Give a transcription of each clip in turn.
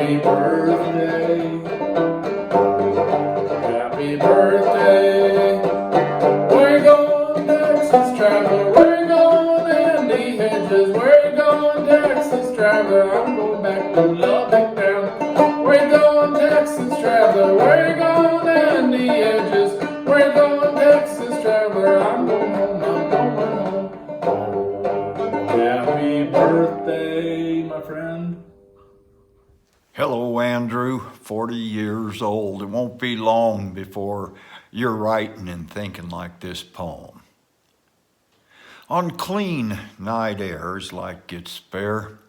Happy birthday. Happy birthday. We're going Texas traveler. We're going Andy Hedges. We're going Texas traveler. I'm going back to Lubbock town. We're going Texas traveler. We're going Andy Hedges. We're going Texas traveler. I'm going home. I'm going home. Oh, happy birthday, my friend. Hello, Andrew, 40 years old. It won't be long before you're writing and thinking like this poem. On clean night airs like it's spare,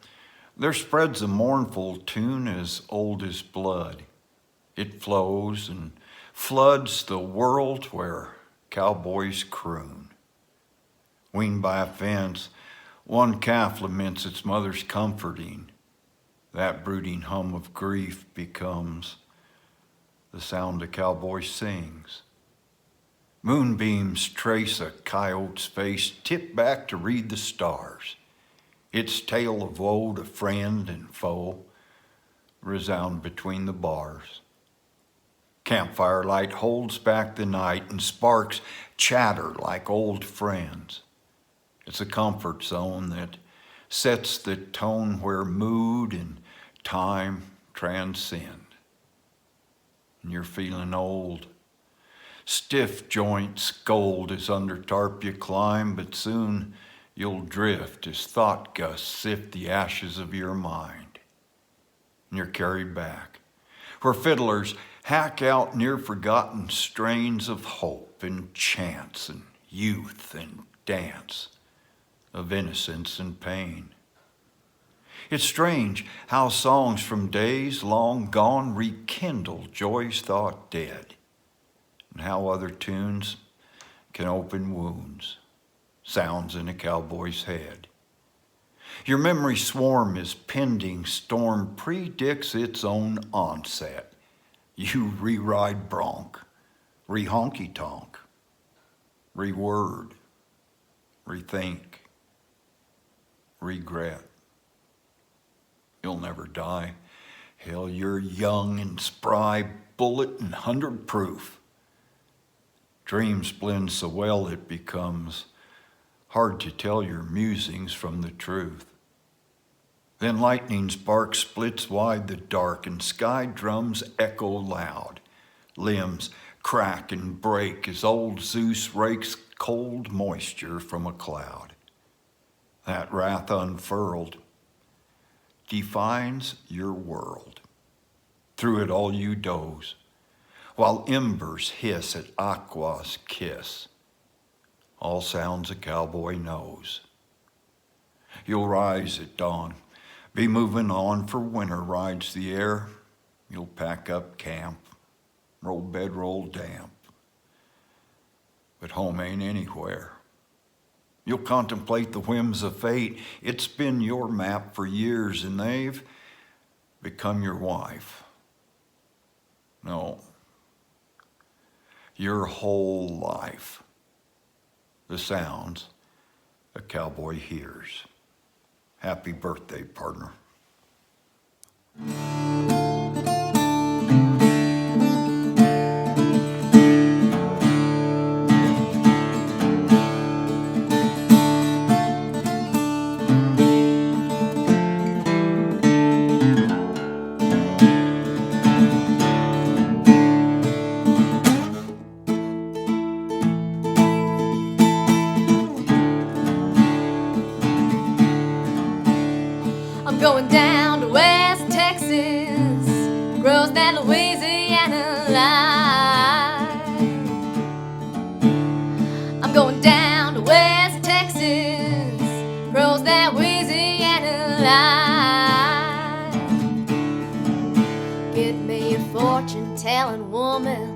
there spreads a mournful tune as old as blood. It flows and floods the world where cowboys croon. Weaned by a fence, one calf laments its mother's comforting. That brooding hum of grief becomes the sound a cowboy sings. Moonbeams trace a coyote's face, tipped back to read the stars. Its tale of woe to friend and foe resound between the bars. Campfire light holds back the night and sparks chatter like old friends. It's a comfort zone that sets the tone where mood and time transcend. And you're feeling old. Stiff joints gold as under tarp you climb, but soon you'll drift as thought gusts sift the ashes of your mind. And you're carried back, where fiddlers hack out near forgotten strains of hope and chance and youth and dance, of innocence and pain. It's strange how songs from days long gone rekindle joys thought dead, and how other tunes can open wounds, sounds in a cowboy's head. Your memory swarm as pending storm predicts its own onset. You re-ride bronc, re-honky-tonk, re-word, rethink, regret. You'll never die. Hell, you're young and spry, bullet and 100 proof. Dreams blend so well it becomes hard to tell your musings from the truth. Then lightning spark splits wide the dark and sky drums echo loud. Limbs crack and break as old Zeus rakes cold moisture from a cloud. That wrath unfurled defines your world. Through it all you doze, while embers hiss at Aqua's kiss. All sounds a cowboy knows. You'll rise at dawn, be moving on for winter rides the air. You'll pack up camp, roll bedroll damp. But home ain't anywhere. You'll contemplate the whims of fate. It's been your map for years, and they've become your wife. No, your whole life. The sounds a cowboy hears. Happy birthday, partner. Going down to West Texas, grows that Louisiana line. I'm going down to West Texas, grows that Louisiana line. Get me a fortune-telling woman,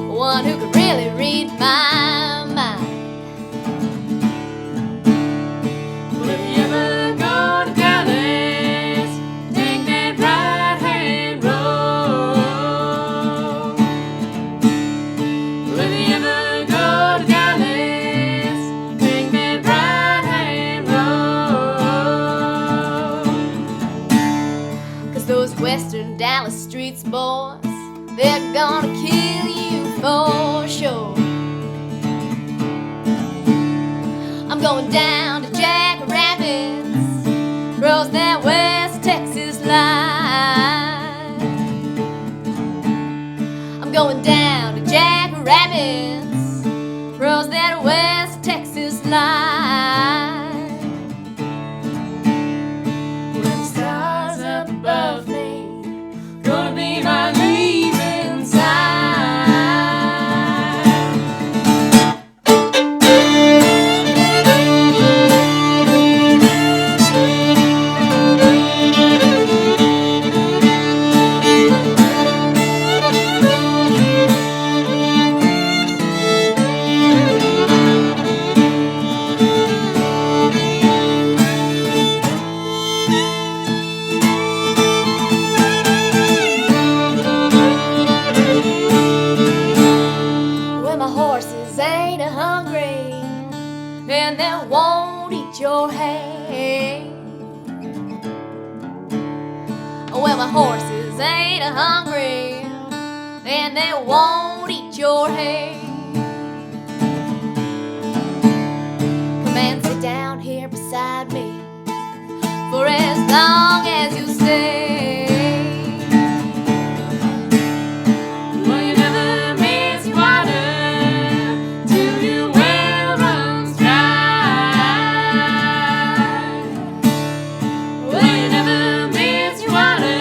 one who can really read my mind. Well, if you ever go to Dallas, take that right-hand road. Well, if you ever go to Dallas, take that right-hand road. 'Cause those Western Dallas streets, boys, they're gonna kill you for sure. I'm going down to Jack Rapids, across that West Texas line. I'm going down to Jack Rapids, across that West Texas line. With the stars up above me, gonna be my leaving sign. And they won't eat your hay. Well, my horses ain't hungry, and they won't eat your hay. Come and sit down here beside me for as long as you stay. Well, you never miss water till your well runs dry. Well, you never miss water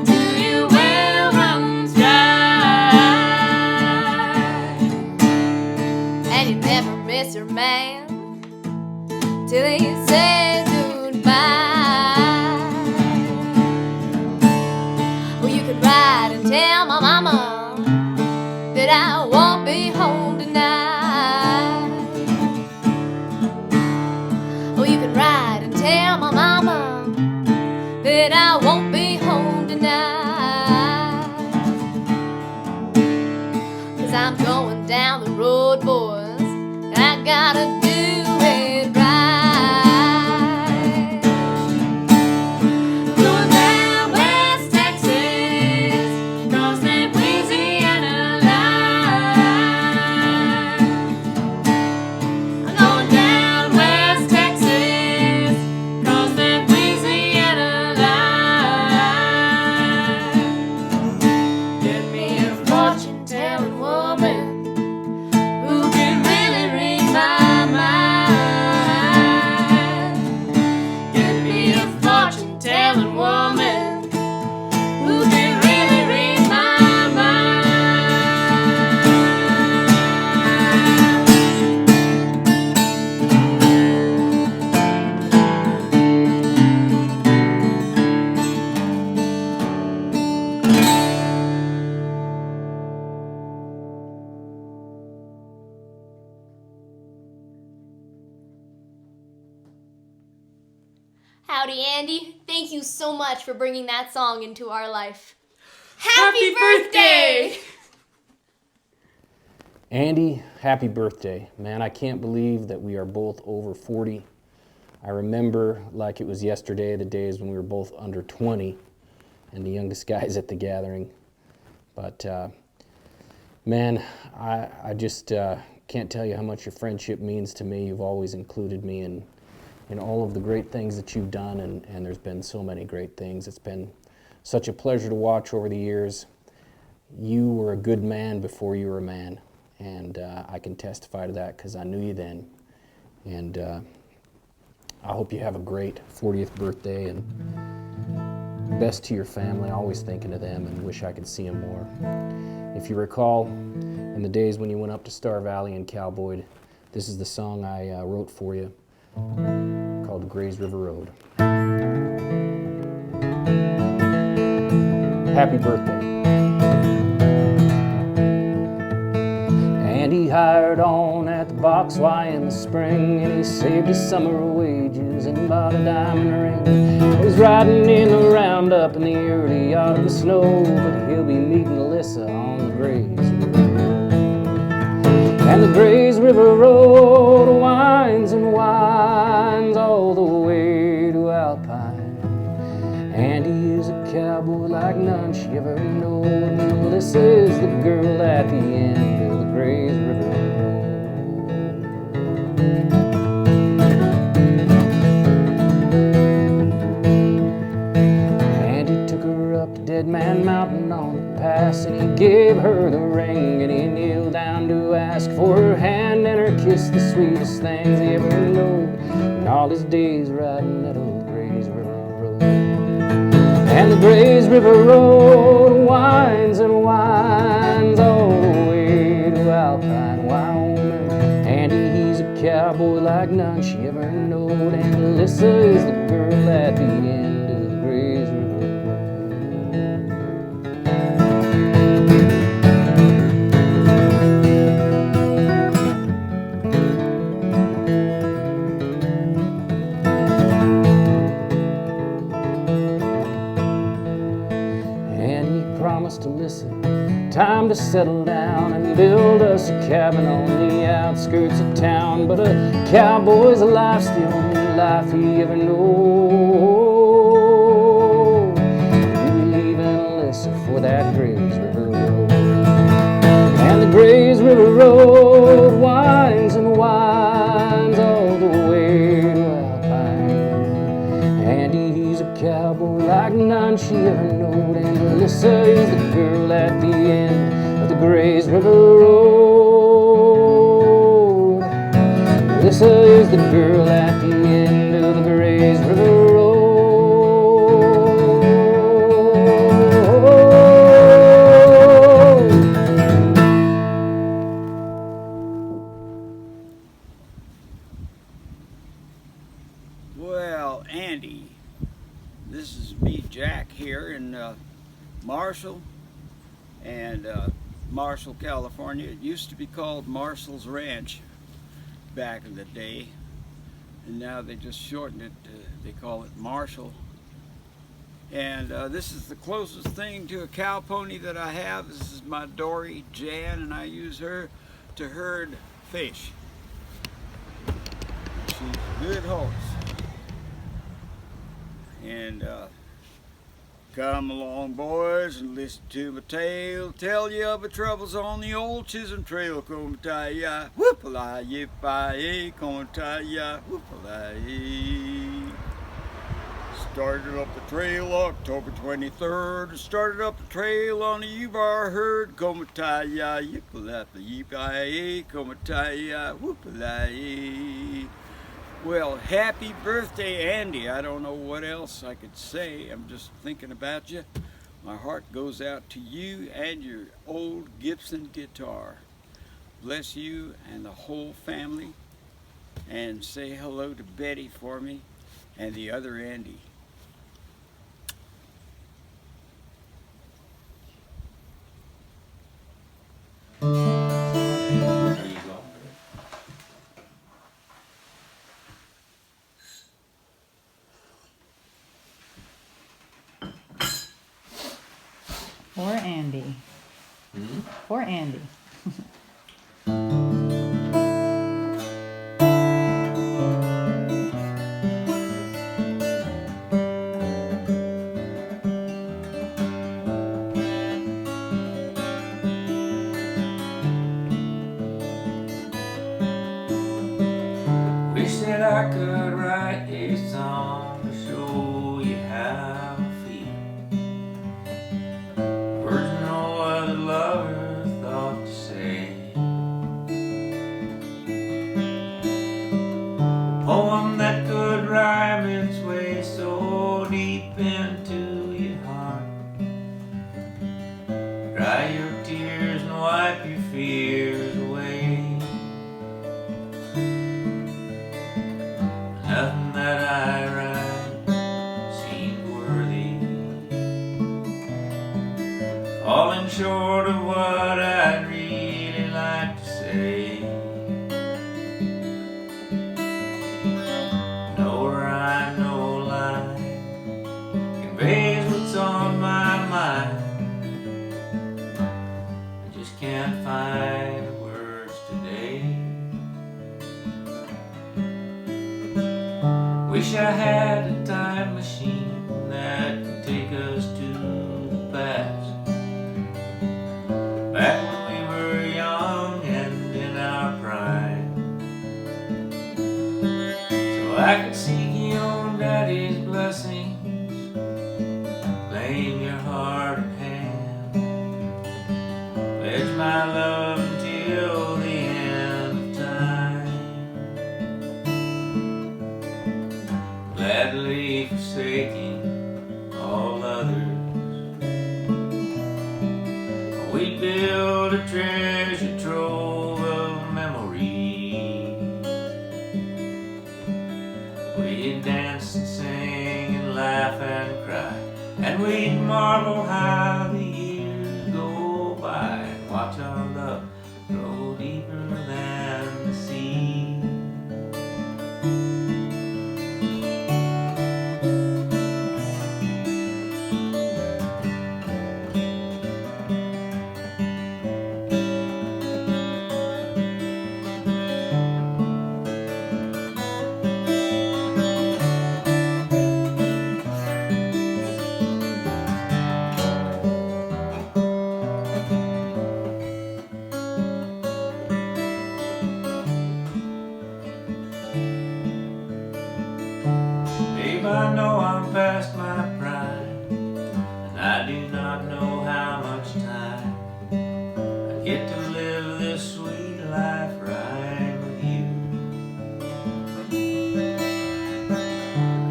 till your well runs dry. And you never miss your man till he says goodbye. Well, you could ride and tell my mama that I won't be home tonight. Well, you can ride and tell my mama that I won't be home tonight. 'Cause I'm going down the road, boys, and I gotta do it right. Going down West Texas, across that Louisiana line. I'm going down West Texas, across that Louisiana line. Get me a fortune-telling woman who can really read my mind. Get me a fortune-telling woman who can really read my mind. Howdy, Andy. Thank you so much for bringing that song into our life. Happy birthday! Andy, happy birthday. Man, I can't believe that we are both over 40. I remember like it was yesterday, the days when we were both under 20 and the youngest guys at the gathering. But, man, I just can't tell you how much your friendship means to me. You've always included me in all of the great things that you've done, and there's been so many great things. It's been such a pleasure to watch over the years. You were a good man before you were a man, and I can testify to that because I knew you then. And I hope you have a great 40th birthday, and best to your family. Always thinking of them and wish I could see them more. If you recall, in the days when you went up to Star Valley and cowboyed, this is the song I wrote for you, called Grays River Road. Happy birthday. And he hired on at the Box Y in the spring, and he saved his summer wages and bought a diamond ring. He was riding in the roundup in the early autumn snow, but he'll be meeting Alissa on the Grays River Road. And the Grays River Road winds and winds all the way to Alpine. And he is a cowboy like none she ever knowed. And Alissa is the girl at the end of the Grays River Road. And he took her up to Dead Man Mountain on the pass, and he gave her the ring, and he kneeled down to ask for her hand and her kiss, the sweetest things he ever knowed in all his days riding that old Grays River Road. And the Grays River Road winds and winds all the way to Alpine, Wyoming. And he's a cowboy like none she ever knowed. And Alissa is the girl at the end of the Grays River Road. Alissa, time to settle down and build us a cabin on the outskirts of town. But a cowboy's life's the only life he ever knows. We're leaving Alissa for that Grays River Road. And the Grays River Road winds and winds all the way to Alpine. And he's a cowboy like none she ever knowed. And Alissa is the girl at the end of the Grays River Road. Alissa is the girl at the end of the Grays River Road. Well, Andy, this is me, Jack, here in Marshall, and Marshall, California. It used to be called Marshall's Ranch back in the day, and now they just shortened it. They call it Marshall. And this is the closest thing to a cow pony that I have. This is my Dory, Jan, and I use her to herd fish. She's a good horse. And come along, boys, and listen to my tale. Tell you of the troubles on the old Chisholm Trail. Come tie ya, whoop-a-lie, yip-I-A. Come tie ya, whoop-a-lie. Started up the trail October 23rd. Started up the trail on the U-bar herd. Come tie ya, yip-a-lie, yip-I-A. Come tie ya, whoop-a-lie. Well, happy birthday, Andy. I don't know what else I could say. I'm just thinking about you. My heart goes out to you and your old Gibson guitar. Bless you and the whole family. And say hello to Betty for me and the other Andy. Poor Andy. Poor Andy. Wish that I could write a song to show you how I feel. Words no other lover thought to say. A poem that could rhyme its way so deep into your heart. Dry your tears and wipe your fears away. Nothing that I write seemed worthy, falling short of what I'd really like to say. No rhyme, no line conveys what's on my mind. I just can't find the words today. Wish I had a time machine that claim your heart and hand. Pledge my love until the end of time. Gladly forsaking all others, we build a treasure trove of memory. We'd dance and sing and laugh and cry, and we'd marvel how the years go by, and watch our love grow deeper than the sea. Babe, I know I'm past my prime, and I do not know how much time I get to live this sweet life right with you.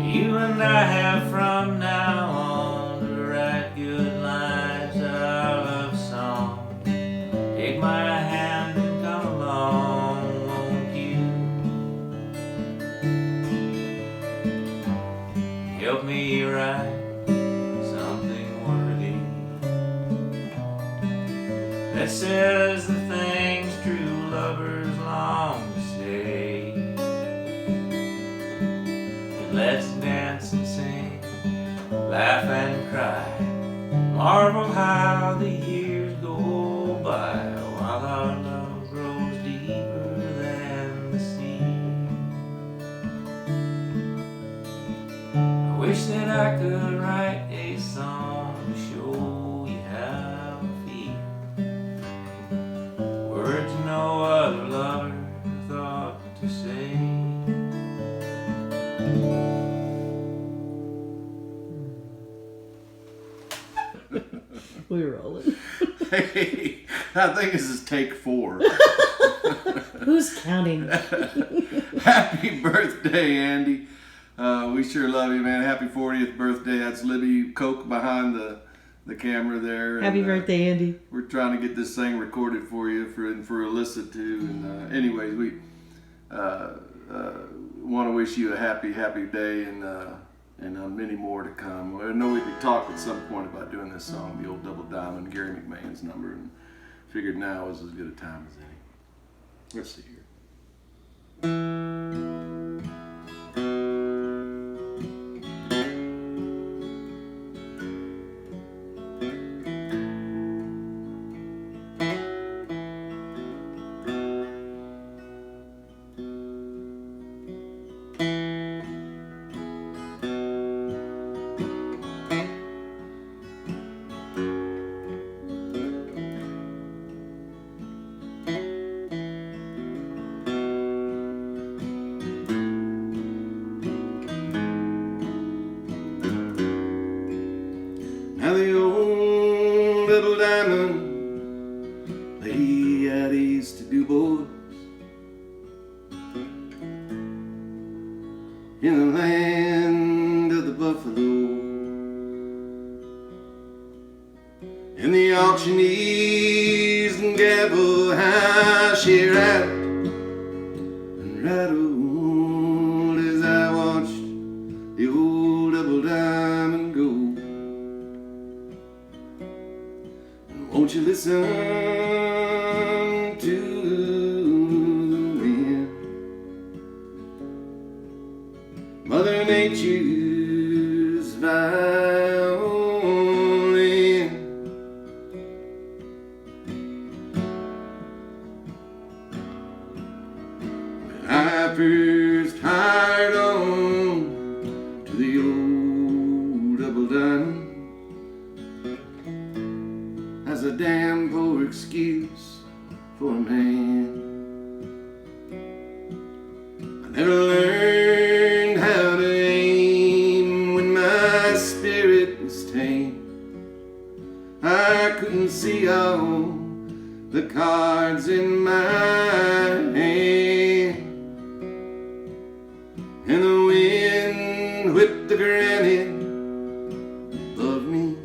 You and I have from now on to write good lines, our love song. Take my hand and come along, won't you? Help me write something worthy that says the things true lovers long to say. And let's dance and sing, laugh and cry, marvel how the years go by, while our love grows deeper than the sea. I wish that I could write a song to show you how I feel, words no other lover thought to say. We rolling. Hey, I think this is take 4. Who's counting? Happy birthday, Andy. We sure love you, man. Happy 40th birthday. That's Libby Coke behind the camera there. Happy birthday, Andy. We're trying to get this thing recorded for you, and for Alissa too. And anyways, we want to wish you a happy day, and many more to come. I know we talked at some point about doing this song, the old Double Diamond, Gary McMahon's number, and figured now was as good a time as any. Let's see here. Now the old little diamond lay at east to Du Bois in the land of the buffalo, and the auctioneers and gabble how she rattled and rattled as I watched the old double diamond go. Won't you listen to the wind? Mother Nature's violin. When I first hired on to the old double diamond, as a damn poor excuse for a man. I never learned how to aim when my spirit was tame. I couldn't see all the cards in my hand, and the wind whipped the granite above me,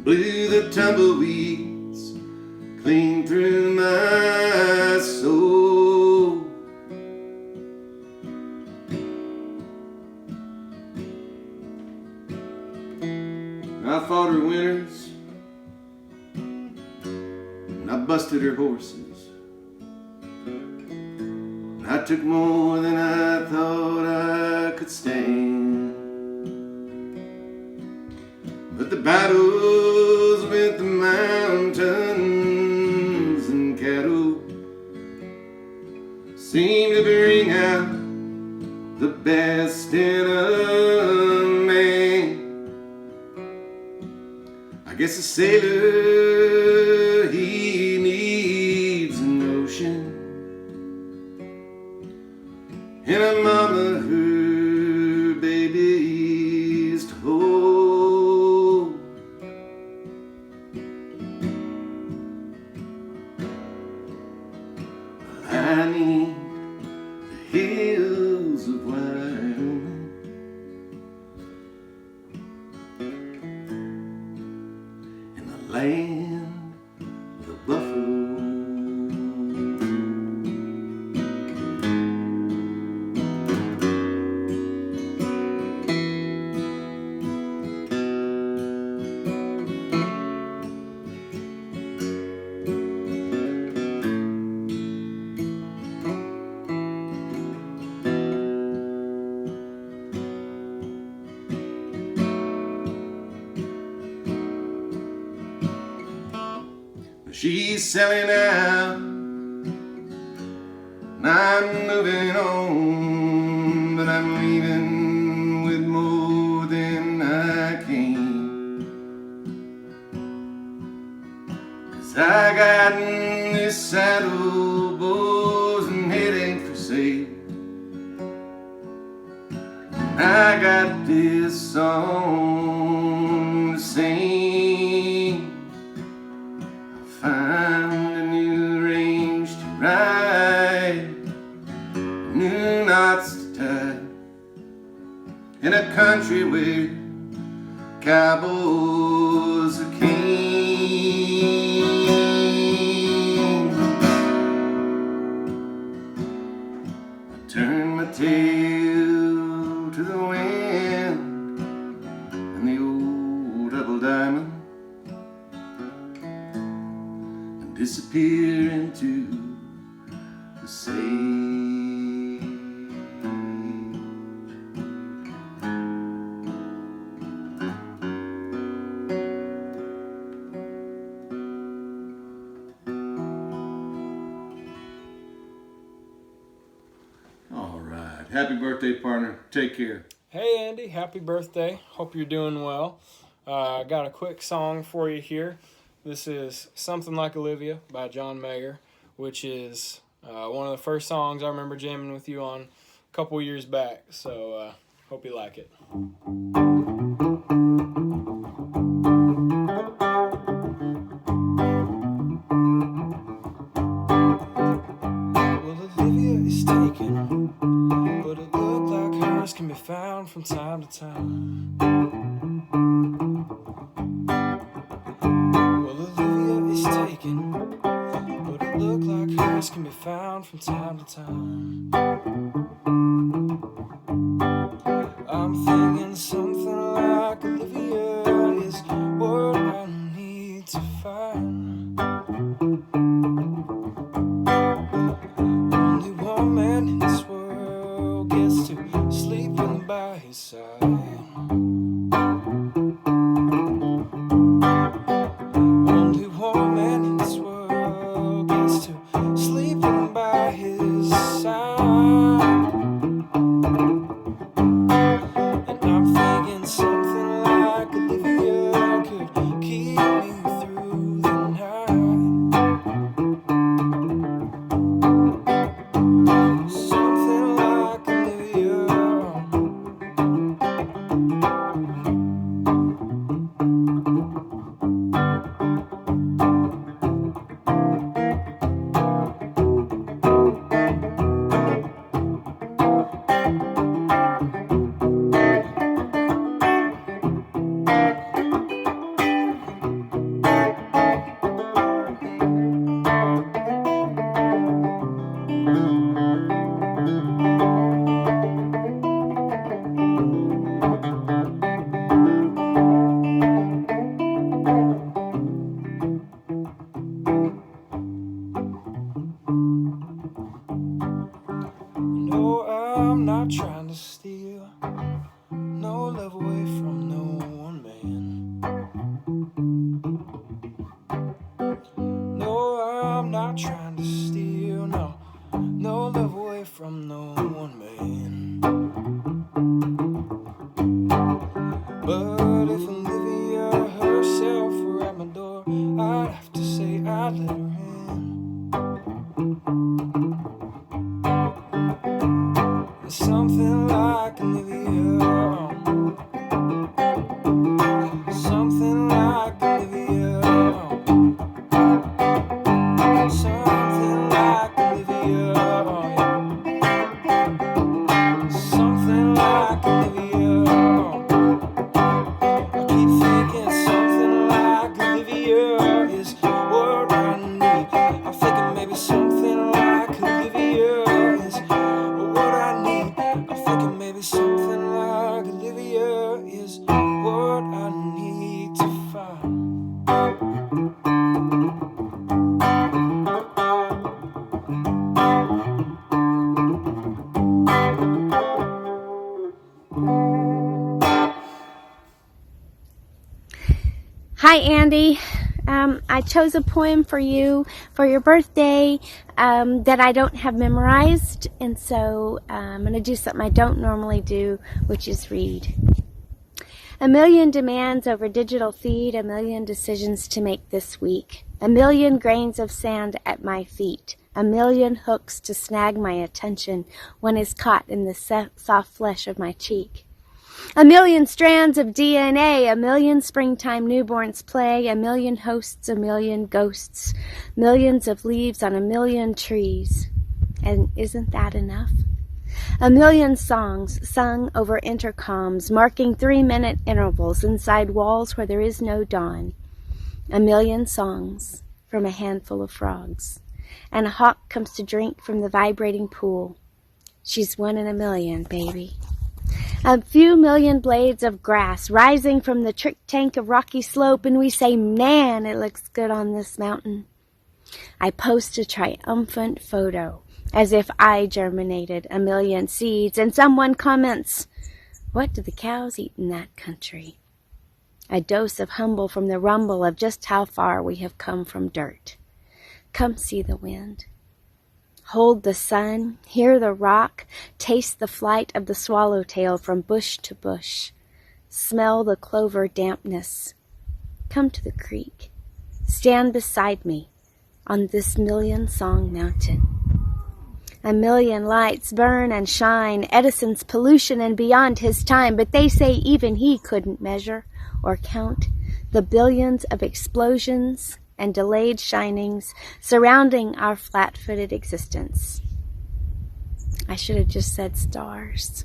blew the tumbleweeds clean through my soul. I fought her winters, and I busted her horses. And I took more than I thought I could stand. But the battles with the mountains and cattle seem to bring out the best in a man. I guess a sailor, he needs an ocean, and a mama, her babies to hold. I need the hills of Wyoming, and the land of the buffalo. She's selling out, and I'm moving on, but I'm leaving with more than I came. 'Cause I got in this saddle, bows and head ain't for sale. And I got this song to sing. Find a new range to ride, new knots to tie, in a country where cowboys are king. I turn my tail to the wind and the old double diamond, disappear into the sage. All right. Happy birthday, partner. Take care. Hey Andy, happy birthday. Hope you're doing well. I got a quick song for you here. This is Something Like Olivia by John Mayer, which is one of the first songs I remember jamming with you on a couple years back. So hope you like it. Well, Olivia is taken, but a look like hers can be found from time to time. Taken, but a look like hers can be found from time to time. I'm thinking something like Olivia is what I need to find. Only one man in this world gets to sleep by his side. But if Olivia herself were at my door, I'd have to say I'd let her in. There's something like Olivia, something like Olivia, something like Olivia, something like Olivia. I keep thinking something like Olivia is what I need. I'm thinking maybe something like Olivia is what I need. I'm thinking maybe something like Olivia is what I need to find. Hi, Andy. I chose a poem for you for your birthday that I don't have memorized, and so I'm going to do something I don't normally do, which is read. A million demands over digital feed, a million decisions to make this week, a million grains of sand at my feet, a million hooks to snag my attention when it's caught in the soft flesh of my cheek. A million strands of DNA, a million springtime newborns play, a million hosts, a million ghosts, millions of leaves on a million trees. And isn't that enough? A million songs sung over intercoms, marking 3-minute intervals inside walls where there is no dawn. A million songs from a handful of frogs. And a hawk comes to drink from the vibrating pool. She's 1 in a million, baby. A few million blades of grass rising from the trick tank of rocky slope, and we say, man, it looks good on this mountain. I post a triumphant photo, as if I germinated a million seeds, and someone comments, what do the cows eat in that country? A dose of humble from the rumble of just how far we have come from dirt. Come see the wind. Hold the sun, hear the rock, taste the flight of the swallowtail from bush to bush. Smell the clover dampness. Come to the creek. Stand beside me on this million-song mountain. A million lights burn and shine, Edison's pollution and beyond his time, but they say even he couldn't measure or count the billions of explosions and delayed shinings surrounding our flat-footed existence. I should have just said stars.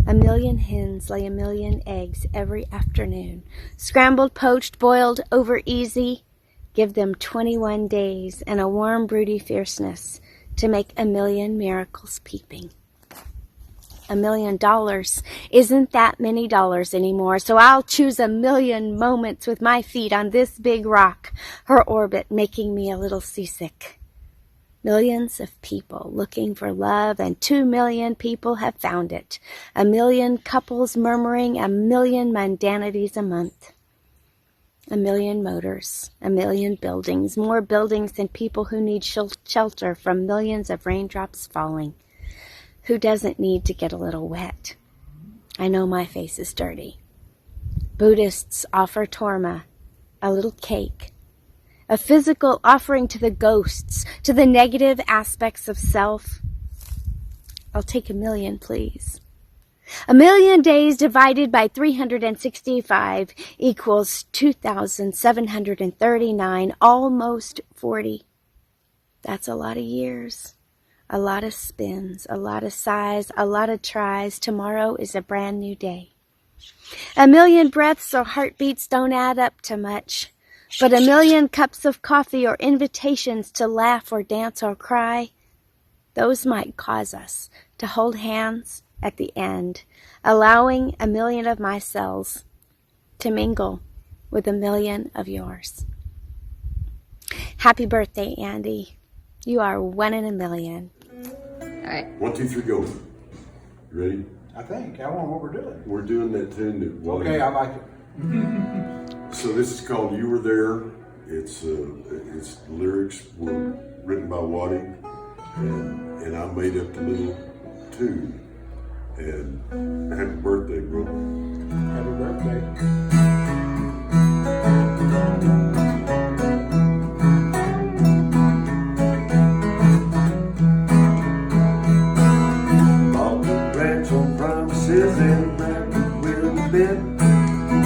A million hens lay a million eggs every afternoon. Scrambled, poached, boiled, over easy. Give them 21 days and a warm, broody fierceness to make a million miracles peeping. $1 million isn't that many dollars anymore, so I'll choose a million moments with my feet on this big rock, her orbit making me a little seasick. Millions of people looking for love, and 2 million people have found it. 1 million couples murmuring 1 million mundanities a month. 1 million motors, 1 million buildings, more buildings than people who need shelter from millions of raindrops falling. Who doesn't need to get a little wet? I know my face is dirty. Buddhists offer torma, a little cake, a physical offering to the ghosts, to the negative aspects of self. I'll take 1 million, please. 1 million days divided by 365 equals 2,739, almost 40. That's a lot of years. A lot of spins, a lot of sighs, a lot of tries. Tomorrow is a brand new day. 1 million breaths or heartbeats don't add up to much, but 1 million cups of coffee or invitations to laugh or dance or cry, those might cause us to hold hands at the end, allowing 1 million of my cells to mingle with 1 million of yours. Happy birthday, Andy. You are 1 in a million. All right. 1, 2, 3, go. You ready? I think. I don't know what we're doing. We're doing that tune that Waddie. Okay, I like it. So this is called "You Were There." It's lyrics were written by Waddie, and I made up the little tune. And happy birthday, bro. Happy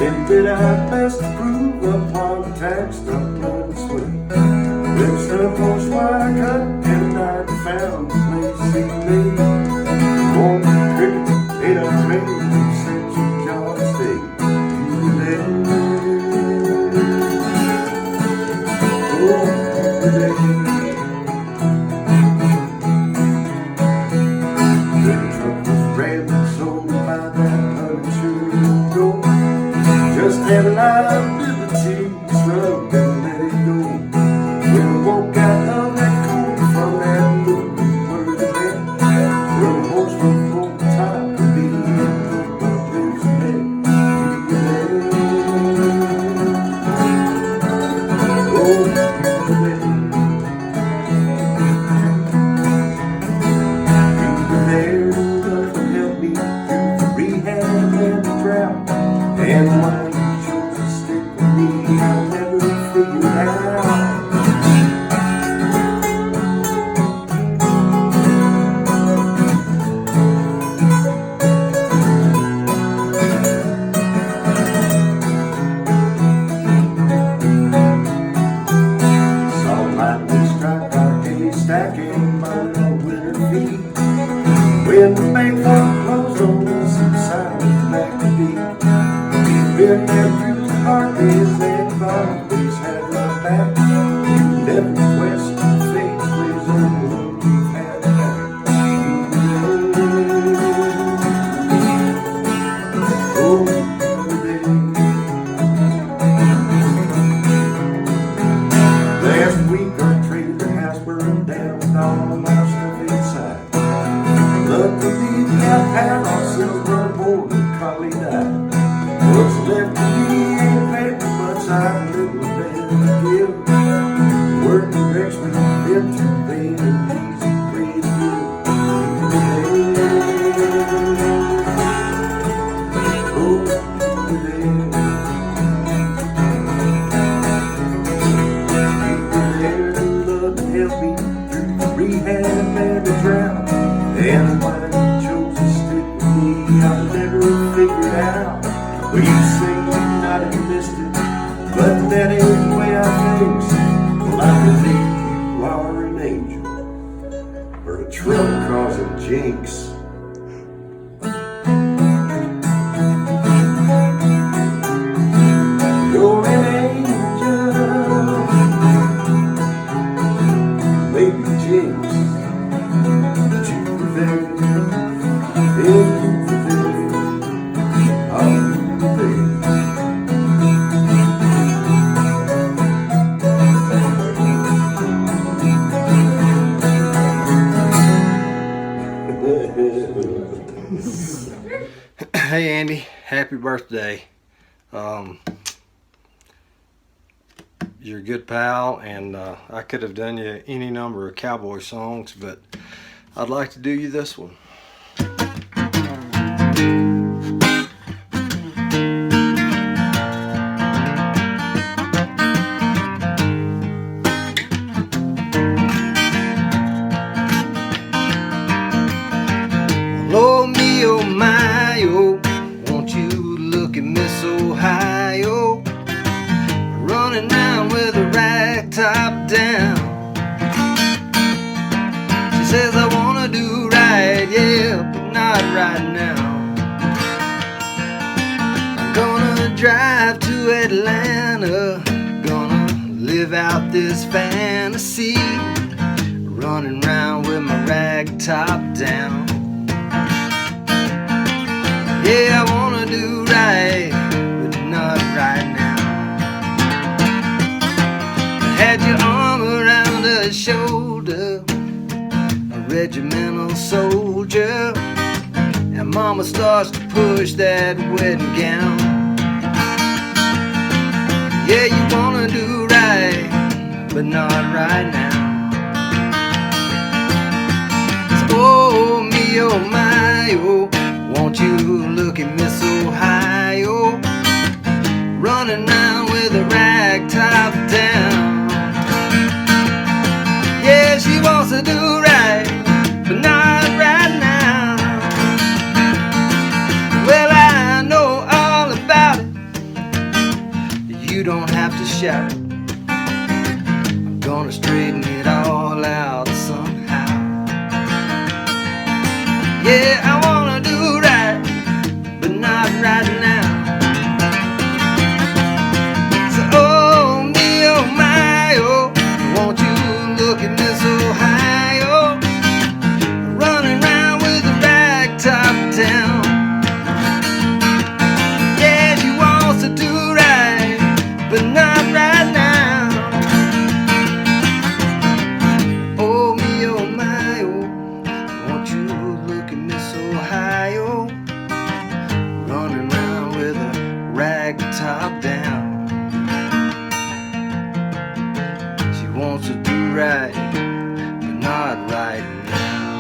Then did I best prove upon the tax stuff blood and sweat. Then some horse wire I cut and I found the place he lay. Born cricket, ate a train, said you John stay. You there? Oh, you there? The truck was rammed, sold by that uninsured door. Just had liability, shrugged and let it go. When I walked out of that corner from that little word of that, where the horse was on the top of me, there's a man. Oh, there to help me through the rehab and the drought. And why you chose to stick with me, I never figured out. Saw lightning strike our hay stacking by the winter feet. When the bank vault closed on the subside back to beat. Been there through the hard days and always had my back. Never question fate's ways on the road we've had back. Oh, last week our trailer house burned down with all my stuff inside. Luckily the outhouse was burned more than Collie died. What's left to me ain't very much. I've little bit to give. Work direction been too vain and easy ways good. Oh, there. There to love and help me through the rehab and the drought. And why you chose to stick with me, I've never figured out. Well, you say you're not enlisted, but that ain't the way I think. Well, I believe you are an angel, or a trouble causing jinx. You're an angel, maybe jinx. But you were there, and you were there. Oh. Hey Andy, happy birthday. You're a good pal, and I could have done you any number of cowboy songs, but I'd like to do you this one. Oh me, oh my, oh, won't you look at Miss Ohio, running down with a rag top down. She says I wanna do right, yeah, but not right now. I'm gonna drive to Atlanta, gonna live out this fantasy, running around with my rag top down. Yeah, I wanna do right, but not right now. I had your arm around her shoulder, a regimental soldier, and mama starts to push that wedding gown. Yeah, you wanna do right, but not right now. So, oh me, oh my, oh, won't you look at Miss Ohio, running around with a rag top down. Yeah, she wants to do right, but not right now. Well, I know all about it, you don't have to shout. I'm gonna straighten it all out somehow. Yeah, I wanna do right, but not right now. So, oh me, oh my, oh, won't you look at Miss Ohio, running around with a rag top down. Yeah, she wants to do right, but not right now. Oh me, oh my, oh, won't you look at Miss Ohio, running around with a rag top down. She wants to do right, but not right now.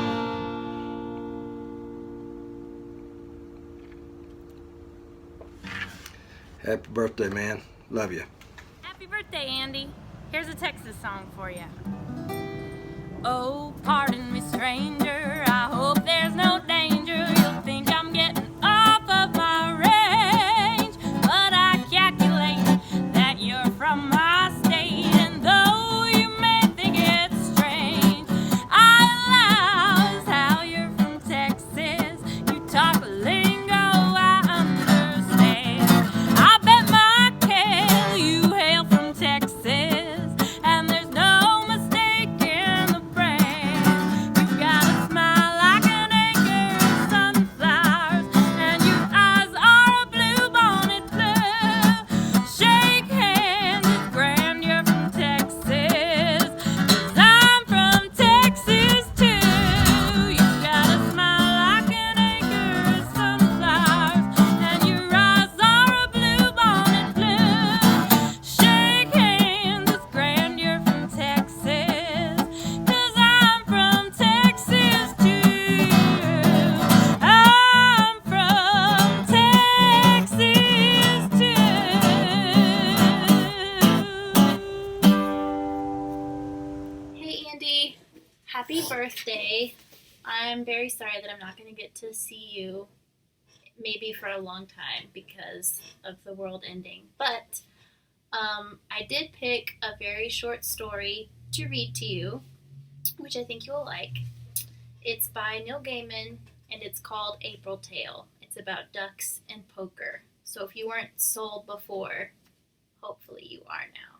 Happy birthday, man. Love you. Happy birthday, Andy. Here's a Texas song for you. Oh, pardon me, stranger. I hope there's no danger. You'll think I'm getting off of my range. But I calculate that you're from my state. And though you may think it's strange, I allow how you're from Texas. You talk lingo, I understand. I bet my tail you hail from Texas. And there's no mistake in the brand. You've got a smile like an acre of sunflowers, and your eyes are a bluebonnet blue. Shake hands, it's grand you're from Texas, 'cause I'm from Texas too. You've got a smile like an acre of sunflowers, and your eyes are a bluebonnet blue. Shake hands, it's grand you're from Texas, 'cause I'm from Texas too. I'm from Texas too. Hey Andy, happy birthday. I'm very sorry that I'm not going to get to see you maybe for a long time because of the world ending. But I did pick a very short story to read to you, which I think you will like. It's by Neil Gaiman and it's called April Tale. It's about ducks and poker. So if you weren't sold before, hopefully you are now.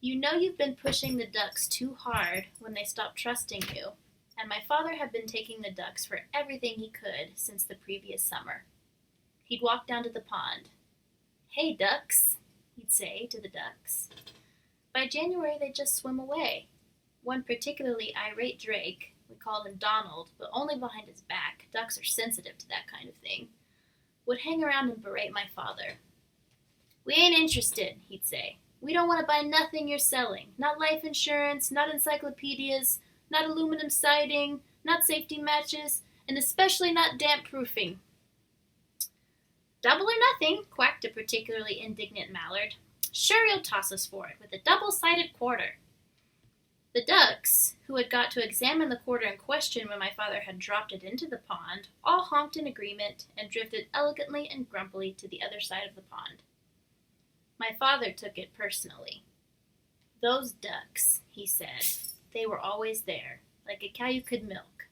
You know you've been pushing the ducks too hard when they stopped trusting you, and my father had been taking the ducks for everything he could since the previous summer. He'd walk down to the pond. "Hey, ducks," he'd say to the ducks. By January, they'd just swim away. One particularly irate drake, we called him Donald, but only behind his back, ducks are sensitive to that kind of thing, would hang around and berate my father. "We ain't interested," he'd say. "We don't want to buy nothing you're selling. Not life insurance, not encyclopedias, not aluminum siding, not safety matches, and especially not damp proofing." "Double or nothing," quacked a particularly indignant mallard. "Sure you'll toss us for it, with a double-sided quarter." The ducks, who had got to examine the quarter in question when my father had dropped it into the pond, all honked in agreement and drifted elegantly and grumpily to the other side of the pond. My father took it personally. "Those ducks," he said, "they were always there, like a cow you could milk.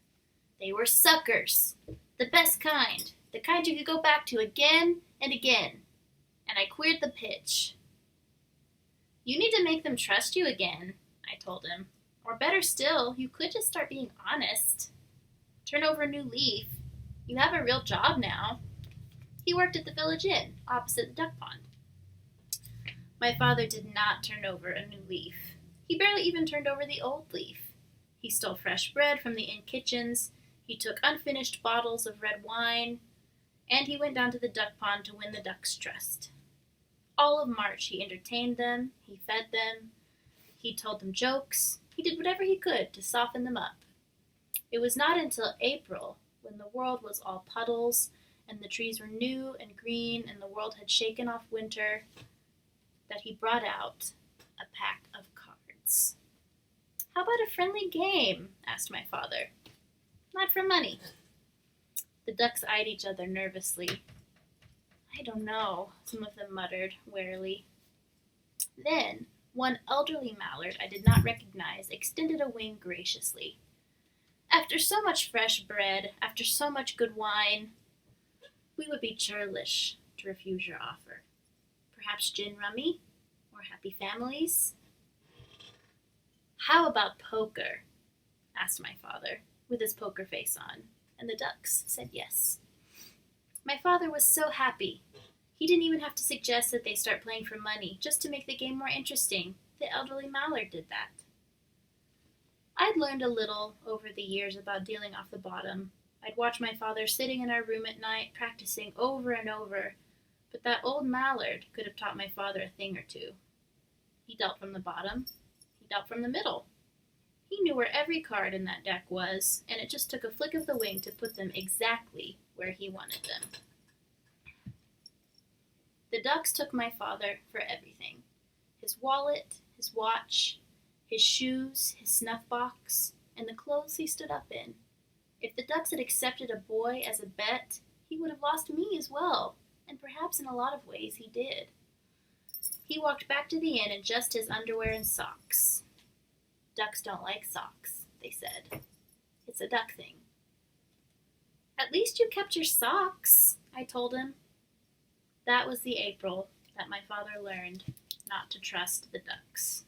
They were suckers, the best kind, the kind you could go back to again and again." And I queered the pitch. "You need to make them trust you again," I told him. "Or better still, you could just start being honest. Turn over a new leaf. You have a real job now." He worked at the village inn, opposite the duck pond. My father did not turn over a new leaf. He barely even turned over the old leaf. He stole fresh bread from the inn kitchens, he took unfinished bottles of red wine, and he went down to the duck pond to win the ducks' trust. All of March he entertained them, he fed them, he told them jokes, he did whatever he could to soften them up. It was not until April, when the world was all puddles, and the trees were new and green, and the world had shaken off winter, that he brought out a pack of cards. "How about a friendly game?" asked my father. "Not for money." The ducks eyed each other nervously. I don't know, some of them muttered warily. Then, one elderly mallard I did not recognize extended a wing graciously. After so much fresh bread, after so much good wine, we would be churlish to refuse your offer. Perhaps gin rummy? Or happy families? How about poker? Asked my father, with his poker face on, and the ducks said yes. My father was so happy. He didn't even have to suggest that they start playing for money, just to make the game more interesting. The elderly mallard did that. I'd learned a little over the years about dealing off the bottom. I'd watch my father sitting in our room at night, practicing over and over, but that old mallard could have taught my father a thing or two. He dealt from the bottom. He dealt from the middle. He knew where every card in that deck was, and it just took a flick of the wing to put them exactly where he wanted them. The ducks took my father for everything. His wallet, his watch, his shoes, his snuff box, and the clothes he stood up in. If the ducks had accepted a boy as a bet, he would have lost me as well, and perhaps in a lot of ways he did. He walked back to the inn in just his underwear and socks. Ducks don't like socks, they said. It's a duck thing. At least you kept your socks, I told him. That was the April that my father learned not to trust the ducks.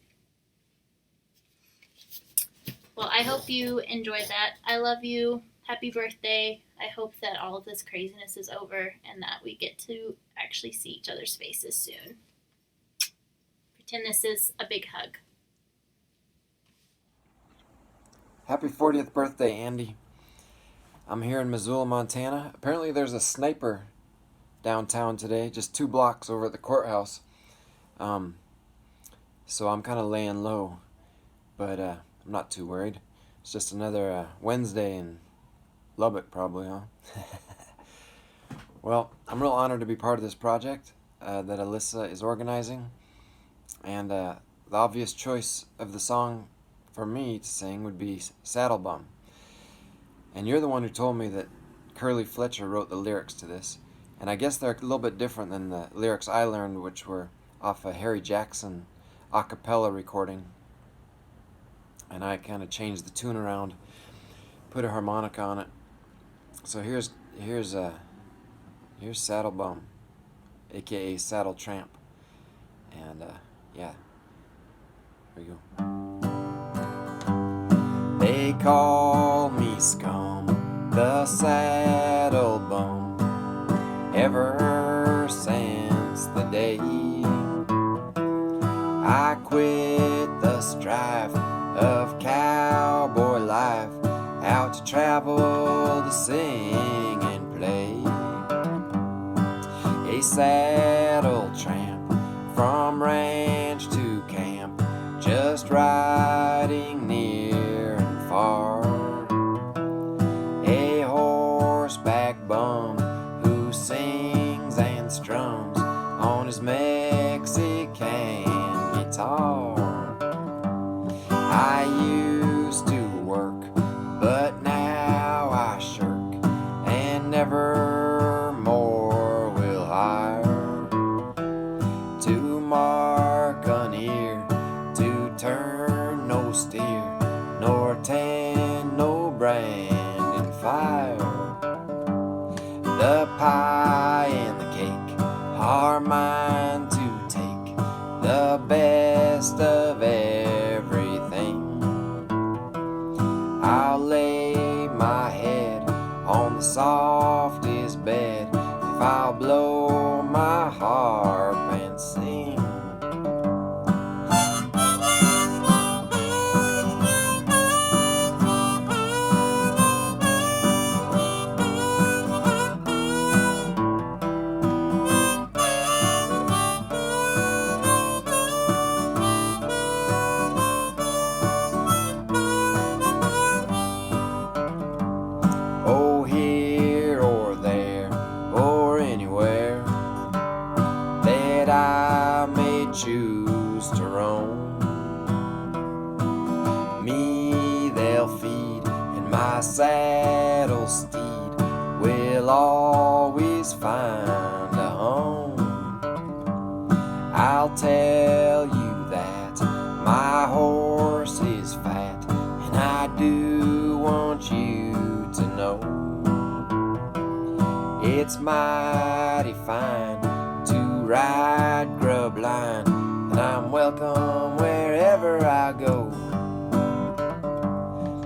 Well, I hope you enjoyed that. I love you. Happy birthday. I hope that all of this craziness is over and that we get to actually see each other's faces soon. Pretend this is a big hug. Happy 40th birthday, Andy. I'm here in Missoula, Montana. Apparently there's a sniper downtown today, just 2 blocks over at the courthouse. So I'm kind of laying low, but I'm not too worried. It's just another Wednesday in Lubbock, probably, huh? Well, I'm real honored to be part of this project that Alissa is organizing, and the obvious choice of the song for me to sing would be Saddle Bum. And you're the one who told me that Curly Fletcher wrote the lyrics to this, and I guess they're a little bit different than the lyrics I learned, which were off a Harry Jackson a cappella recording. And I kind of changed the tune around, put a harmonica on it. So here's Saddle Bum, aka Saddle Tramp, and yeah, here we go. They call me Scum, the Saddle Bum, ever since the day I quit the strife of cowboy life, out to travel, to sing and play. A saddle tramp from ranch to camp, just riding near and far. A horseback bum who sings and strums on his Mexican guitar. I used to work, but now I shirk, and never more will hire. To mark an ear, to turn no steer, nor tend no brand in fire. The pie and the cake are mine to take, the best of everything. I'll lay my head on the softest bed if I'll blow my harp and sing. Oh, here or there or anywhere that I may choose to roam, me they'll feed, and my saddle steed will always find a home. I'll tell you that my horse is fat, and I do want you to know it's mighty fine to ride grub line, and I'm welcome wherever I go.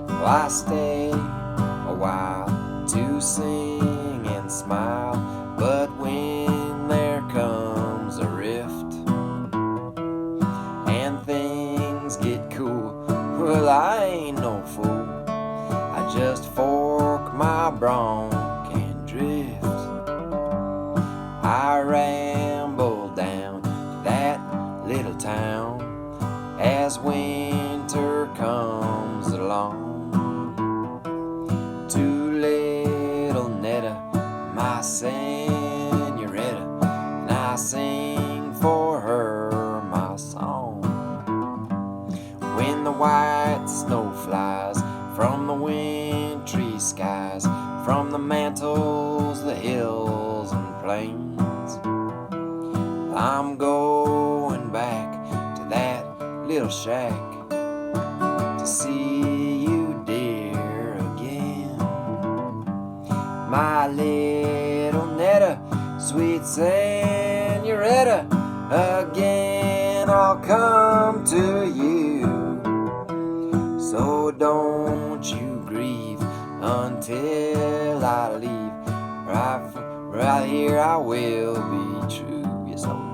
Well, I stay a while to sing and smile, but when there comes a rift and things get cool, well, I ain't no fool. I just fork my bronc and drift. I ramble down to that little town as winter comes along. To little Netta, my senorita, and I sing for her my song. When the white snow flies from the wintry skies, from the mantles, the hills and plains, I'm going back to that little shack to see you, dear, again. My little Netta, sweet senorita, again I'll come to you. So don't you grieve until I leave. Right here I will be true. Yes, I will.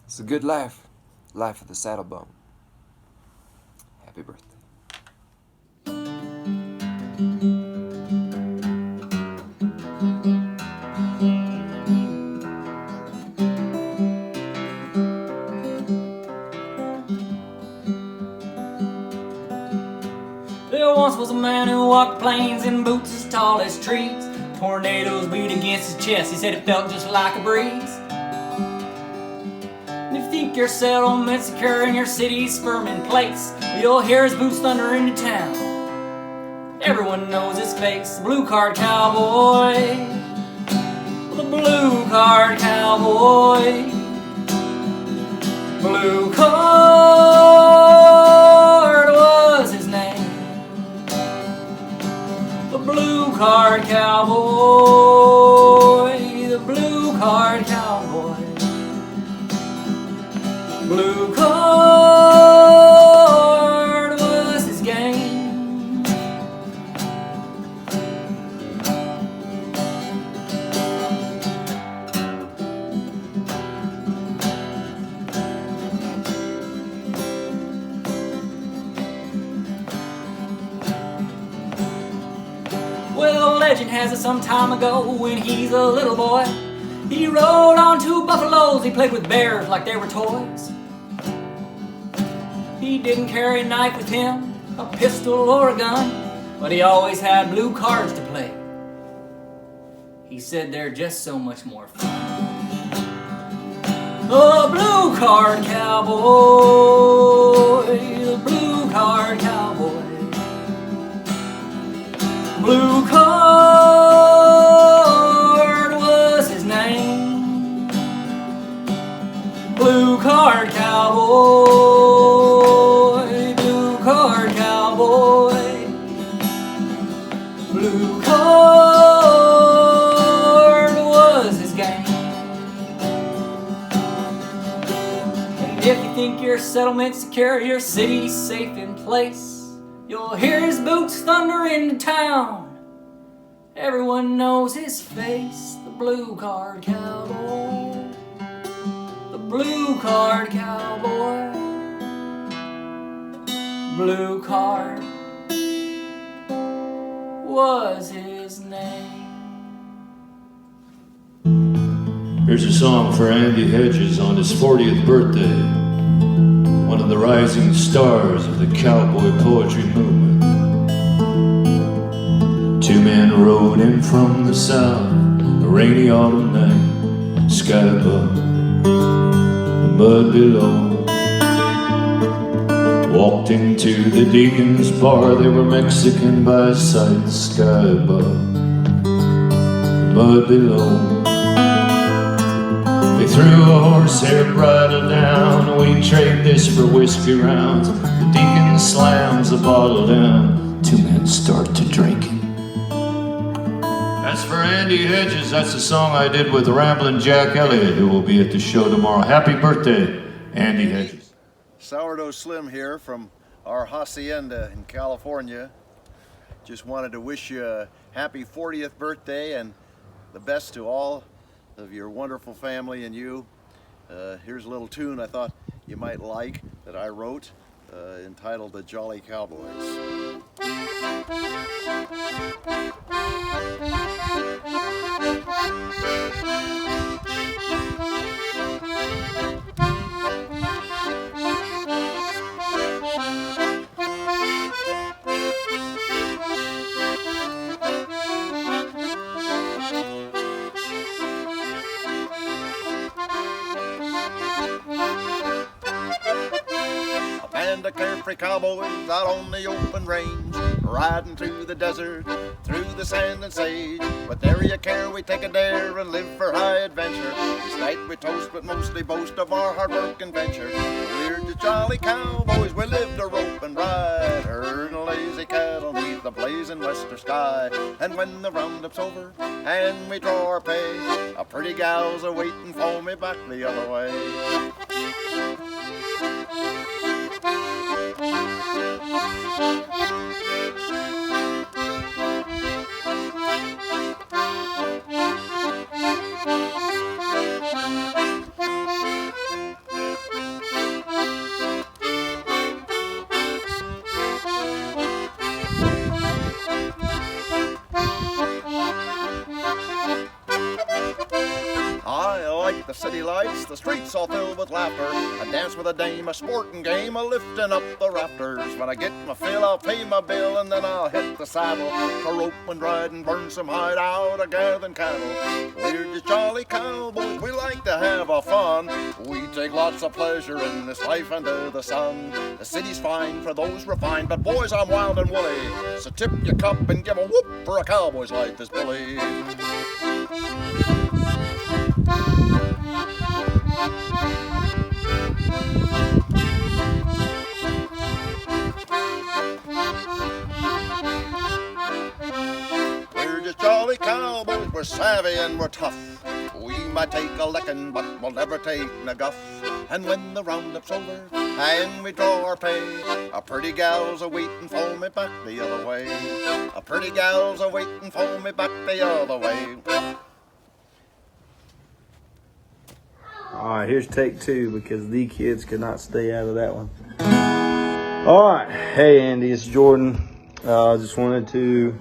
It's a good life of the saddle bum. Happy birthday. There once was a man who walked plains in boots as tall as trees. Tornadoes beat against his chest, he said it felt just like a breeze. And if you think your settlement's secure and your city's firm in place, you'll hear his boots thunder into town. Everyone knows his face, the blue card cowboy, the blue card cowboy, blue card was his name. The blue card cowboy, the blue card cowboy, blue card was his game. Well, legend has it some time ago when he's a little boy, he rode on 2 buffaloes, he played with bears like they were toys. He didn't carry a knife with him, a pistol or a gun, but he always had blue cards to play. He said they're just so much more fun. The blue card cowboy, the blue card cowboy, blue card was his name. Blue card cowboy, blue card cowboy, blue card was his game. And if you think your settlement's secure, your city's safe in place, you'll hear his boots thunder into town. Everyone knows his face, the blue card cowboy. The blue card cowboy. Blue card was his name. Here's a song for Andy Hedges on his 40th birthday, one of the rising stars of the cowboy poetry movement. Two men rode in from the south, a rainy autumn night, sky above, the mud below. Walked into the Deacon's bar, they were Mexican by sight, sky above, the mud below. They threw a horsehair bridle down, we trade this for whiskey rounds. The Deacon slams a bottle down, two men start to drinking. As for Andy Hedges, that's a song I did with Ramblin' Jack Elliott, who will be at the show tomorrow. Happy birthday, Andy Hedges. Sourdough Slim here from our hacienda in California. Just wanted to wish you a happy 40th birthday and the best to all of your wonderful family and you. Here's a little tune I thought you might like that I wrote entitled The Jolly Cowboys. The carefree cowboys out on the open range, riding through the desert, through the sand and sage. With nary a care we take a dare and live for high adventure. Each night we toast but mostly boast of our hard work and venture. We're the jolly cowboys, we live to rope and ride, herding lazy cattle neath the blazing western sky. And when the roundup's over and we draw our pay, a pretty gal's a waiting for me back the other way. The city lights, the streets all filled with laughter. I dance with a dame, a sporting game, a lifting up the rafters. When I get my fill, I'll pay my bill, and then I'll hit the saddle to rope and ride and burn some hide out of gathering cattle. We're just jolly cowboys, we like to have our fun. We take lots of pleasure in this life under the sun. The city's fine for those refined, but boys, I'm wild and woolly. So tip your cup and give a whoop for a cowboy's life is bully. We're just jolly cowboys, we're savvy and we're tough. We might take a licking, but we'll never take a guff. And when the roundup's over and we draw our pay, a pretty gal's a waiting for me back the other way. A pretty gal's a waiting for me back the other way. Alright, here's take two because the kids could not stay out of that one. Alright, hey Andy, it's Jordan. I just wanted to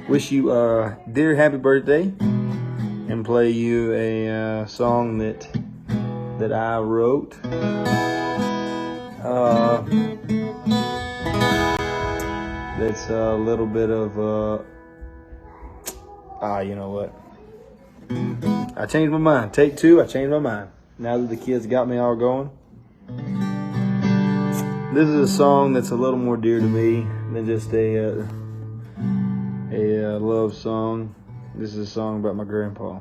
wish you a dear happy birthday and play you a song that I wrote. That's a little bit of you know what? I changed my mind. Take two, I changed my mind. Now that the kids got me all going. This is a song that's a little more dear to me than just a love song. This is a song about my grandpa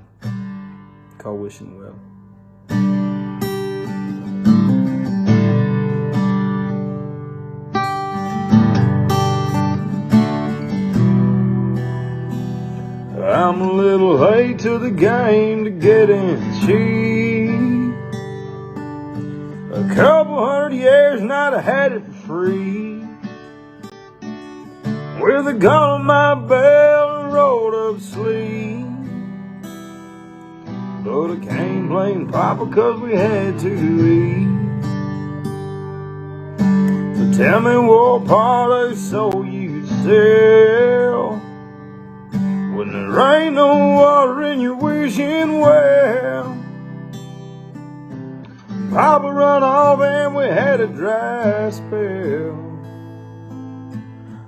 called Wishing Well. I'm a little late to the game to get in cheap. A couple hundred years now I had it for free. With a gun on my belt and rolled of sleep. But I can't blame Papa 'cause we had to eat. So tell me what part of your soul you'd sell when there ain't no water in your wishing well. Papa run off and we had a dry spell.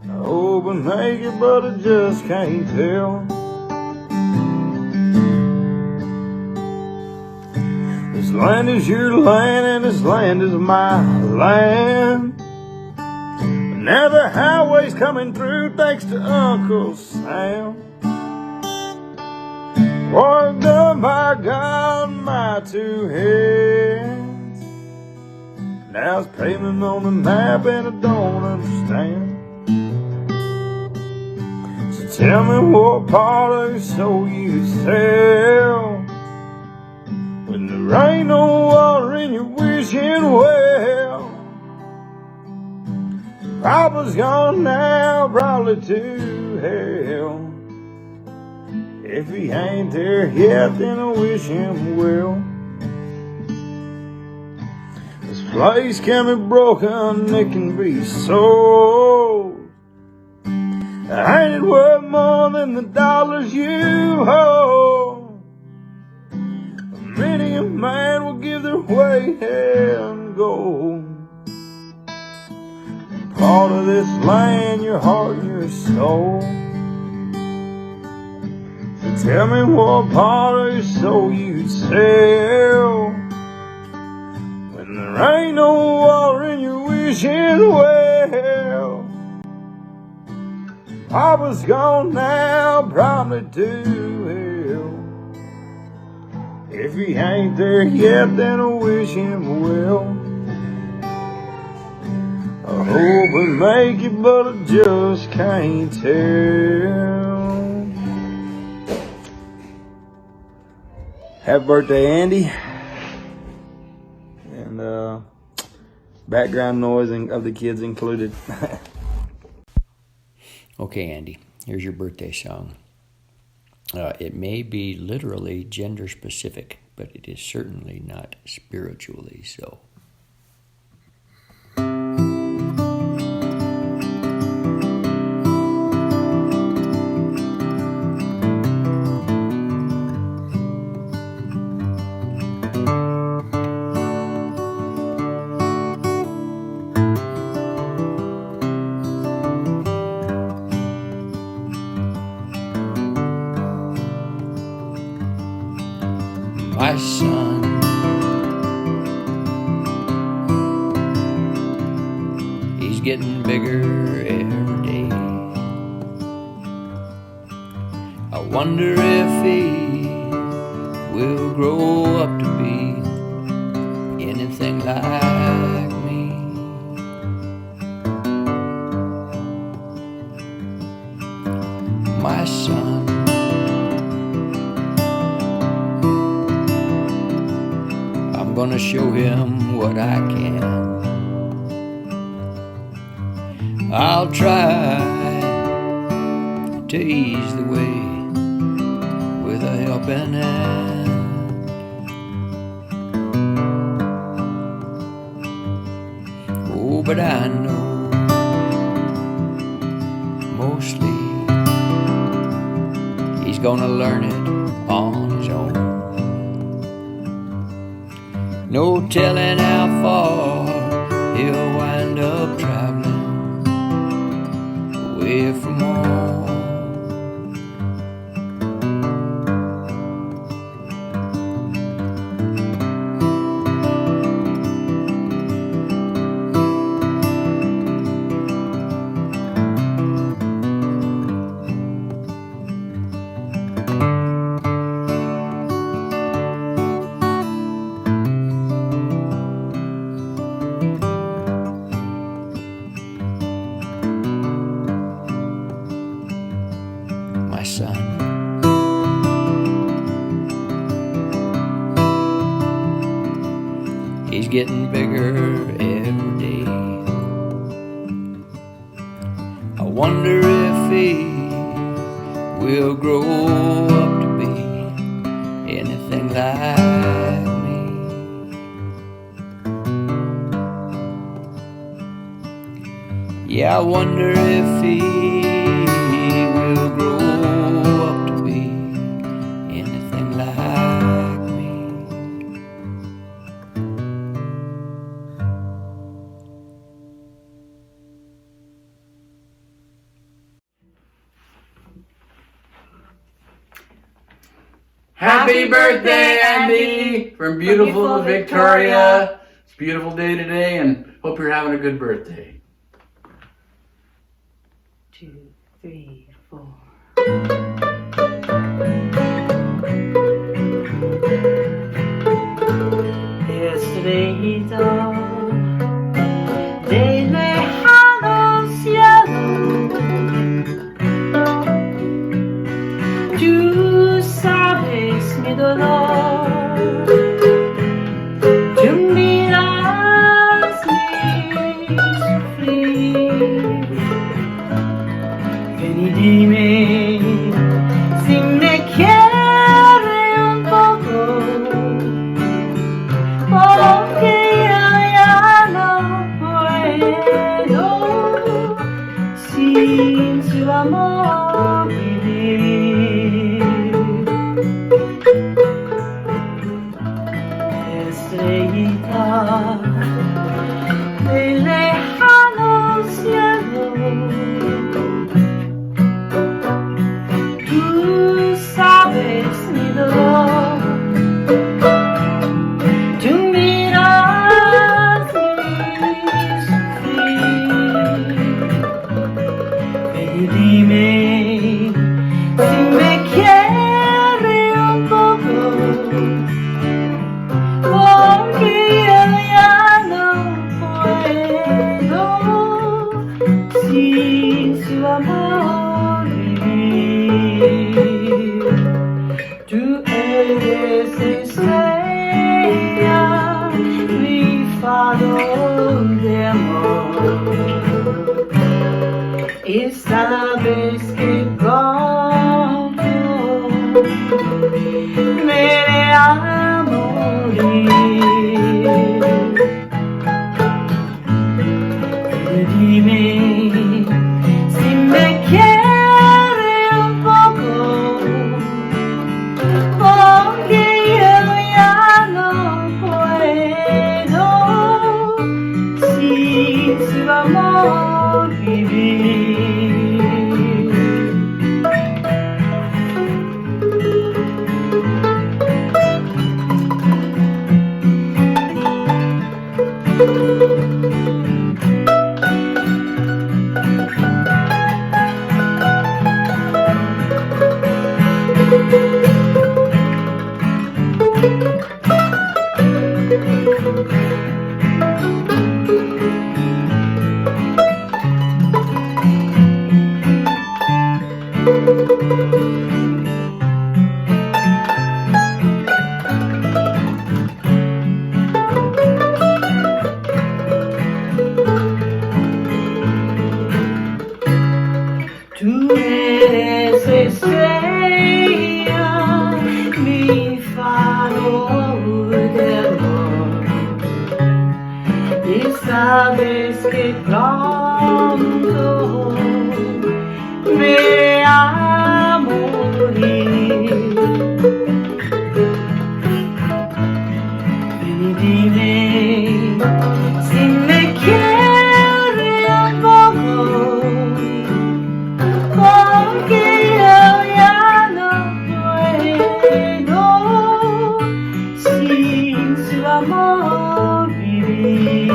I hope I make it, but I just can't tell. This land is your land and this land is my land. But now the highway's coming through thanks to Uncle Sam. Boy, done by God, my two hands. Now it's pavement on the map and I don't understand. So tell me what part of your soul you sell when there ain't no water in your wishing well. Papa's gone now, probably to hell. If he ain't there yet, then I wish him well. This place can be broken, it can be sold. Ain't it worth more than the dollars you hold? Many a man will give their weight in gold. Part of this land, your heart and your soul. So tell me what part of your soul you'd sell when there ain't no water in your wishing well. Papa's gone now, probably to hell. If he ain't there yet, then I wish him well. I hope we make it, but I just can't tell. Happy birthday, Andy. And background noise of the kids included. Okay, Andy, here's your birthday song. It may be literally gender specific, but it is certainly not spiritually so. My son, he's getting bigger every day. I wonder if he will grow up to be anything like me. My son, I'm gonna show him what I can. I'll try to ease the way with a helping hand. Oh, but I know mostly he's gonna learn it on his own. No telling how far he'll wind up traveling away from home. My son, he's getting bigger every day. I wonder if he will grow up to be anything like me. Yeah, I wonder if he will grow up to be anything like me. Happy birthday, Andy, from beautiful Victoria. It's a beautiful day today, and hope you're having a good birthday. 2, 3, 4. Yesterday he dawned, they lay hollows yellow. Tu sabes, mi dolor, tú miras mi sufrir. Ven y dime si me quiere un poco, porque yo ya no puedo sin su amor vivir. Estrellita de lejano cielo, tú sabes mi dolor, tú miras mi sufrir. Ven y dime si me quiere un poco, porque yo ya no puedo sin su amor vivir. Tú eres estrella, mi faro de amor, y sabes que pronto me iré a morir. Dime si me quiere un poco, porque yo ya no puedo sin su amor vivir. Tú eres estrella, mi faro de amor, y sabes que pronto me iré a morir. Ven y dime si me quiere un poco, porque yo ya no puedo sin su amor vivir.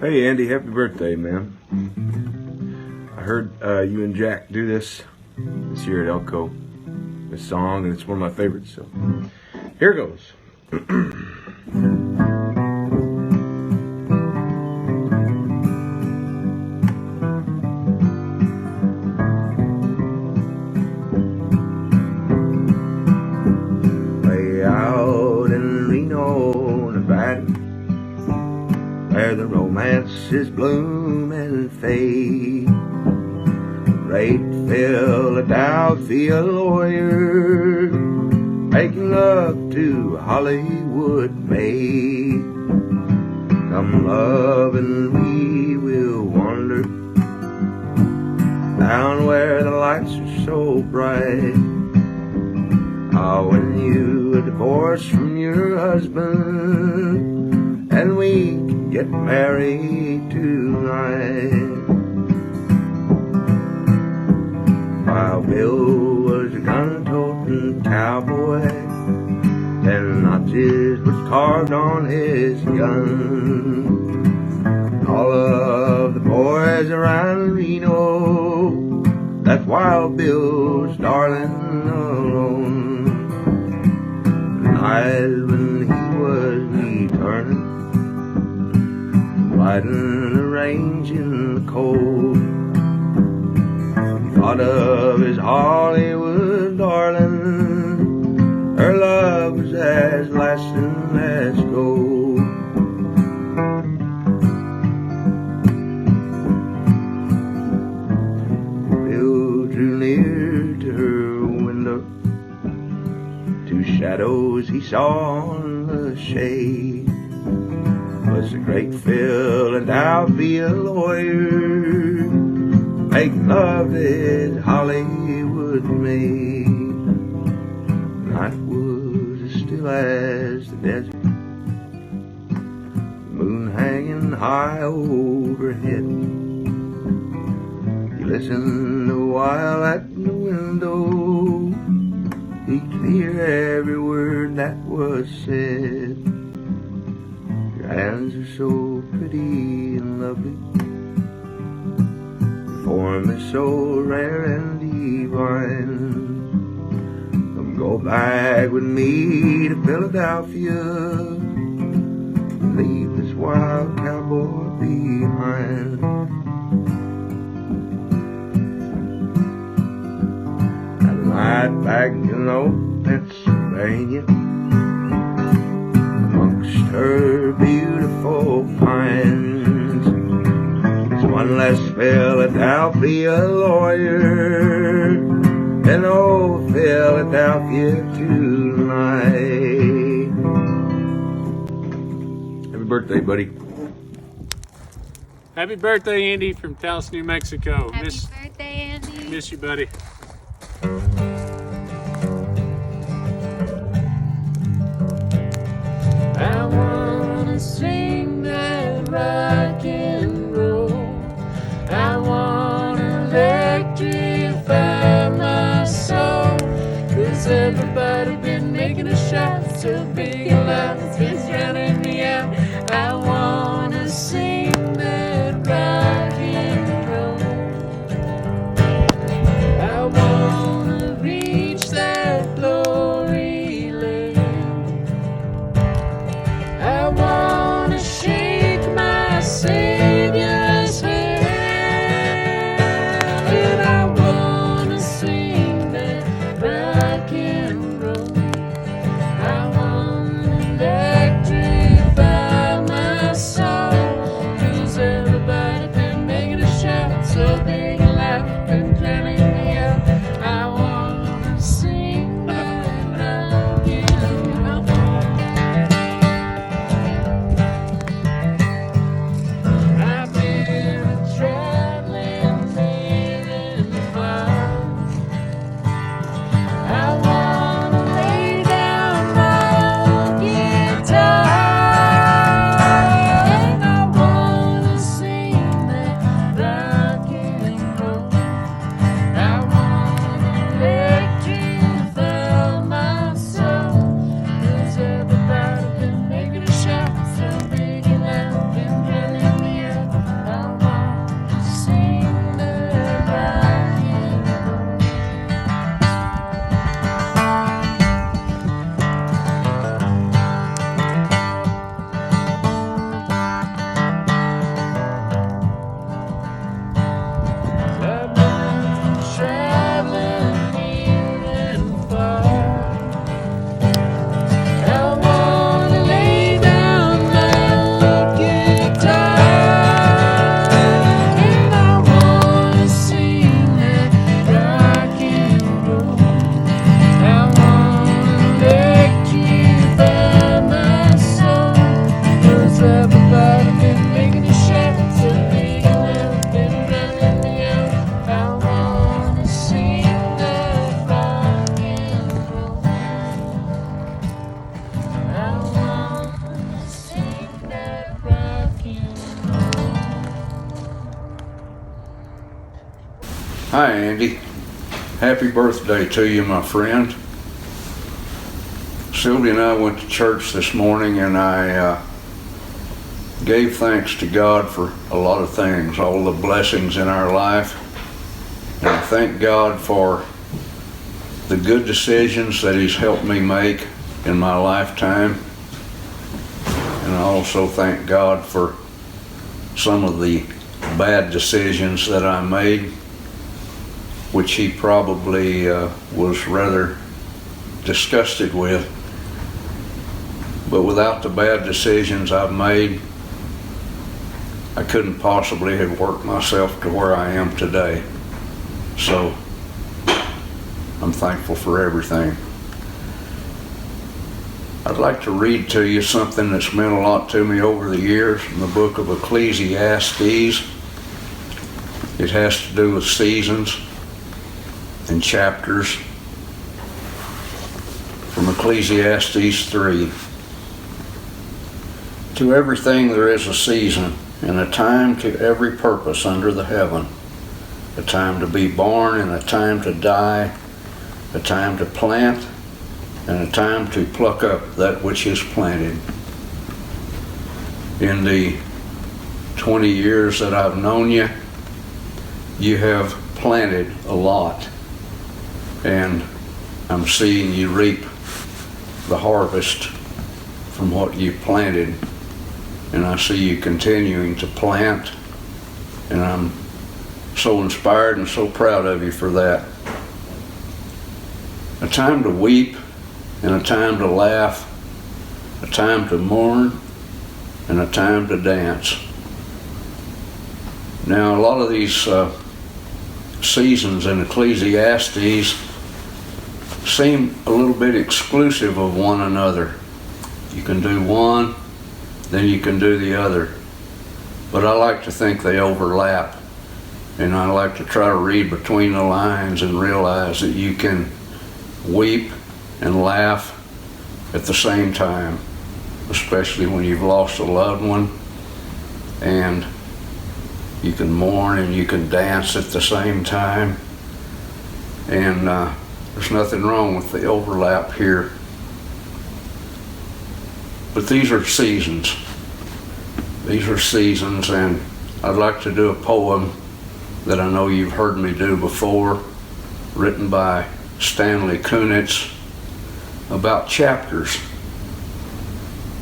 Hey Andy, happy birthday, man. I heard you and Jack do this year at Elko. This song, and it's one of my favorites, so here goes. Way out in Reno, Nevada, where the romances bloom and fade. Great Philadelphia lawyer making love to Hollywood maid. Come love and we will wander down where the lights are so bright. I'll win you a divorce from your husband and we can get married tonight. While Bill was a gun-toting cowboy, and notches was carved on his gun. All of the boys around Reno, that's Wild Bill's darling alone. The night when he was returning, riding the range in the cold, thought of his Hollywood darling. Her love was as lasting as gold. Bill drew near to her window. Two shadows he saw in the shade was the great Philadelphia lawyer making love that Hollywood made. Night was as still as the desert, moon hanging high overhead. He listened a while at the window, he could hear every word that was said. Your hands are so pretty and lovely, form is so rare and divine. Come go back with me to Philadelphia, leave this wild cowboy behind. That night back in old Pennsylvania, amongst her beautiful pines, one less Philadelphia lawyer in old Philadelphia tonight. Happy birthday, buddy. Happy birthday, Andy, from Taos, New Mexico. Happy birthday, Andy. Miss you, buddy. I wanna sing that rock and roll. I wanna electrify my soul. 'Cause everybody been making a shot so big and loud, it's been drowning me out. I wanna sing that rock and roll. I wanna reach that glory land. I wanna shake my Savior's hand, and I wanna sing that rock and roll. I wanna electrify my soul, Hi, Andy. Happy birthday to you, my friend. Sylvia and I went to church this morning, and I gave thanks to God for a lot of things, all the blessings in our life. And I thank God for the good decisions that He's helped me make in my lifetime. And I also thank God for some of the bad decisions that I made, which He probably was rather disgusted with. But without the bad decisions I've made, I couldn't possibly have worked myself to where I am today. So I'm thankful for everything. I'd like to read to you something that's meant a lot to me over the years from the book of Ecclesiastes. It has to do with seasons and chapters from Ecclesiastes 3. To everything there is a season, and a time to every purpose under the heaven, a time to be born and a time to die, a time to plant and a time to pluck up that which is planted. In the 20 years that I've known you, you have planted a lot, and I'm seeing you reap the harvest from what you planted. And I see you continuing to plant, and I'm so inspired and so proud of you for that. A time to weep and a time to laugh, a time to mourn and a time to dance. Now, a lot of these seasons in Ecclesiastes seem a little bit exclusive of one another. You can do one, then you can do the other. But I like to think they overlap, and I like to try to read between the lines and realize that you can weep and laugh at the same time, especially when you've lost a loved one, and you can mourn and you can dance at the same time. And there's nothing wrong with the overlap here. But these are seasons. These are seasons, and I'd like to do a poem that I know you've heard me do before, written by Stanley Kunitz, about chapters,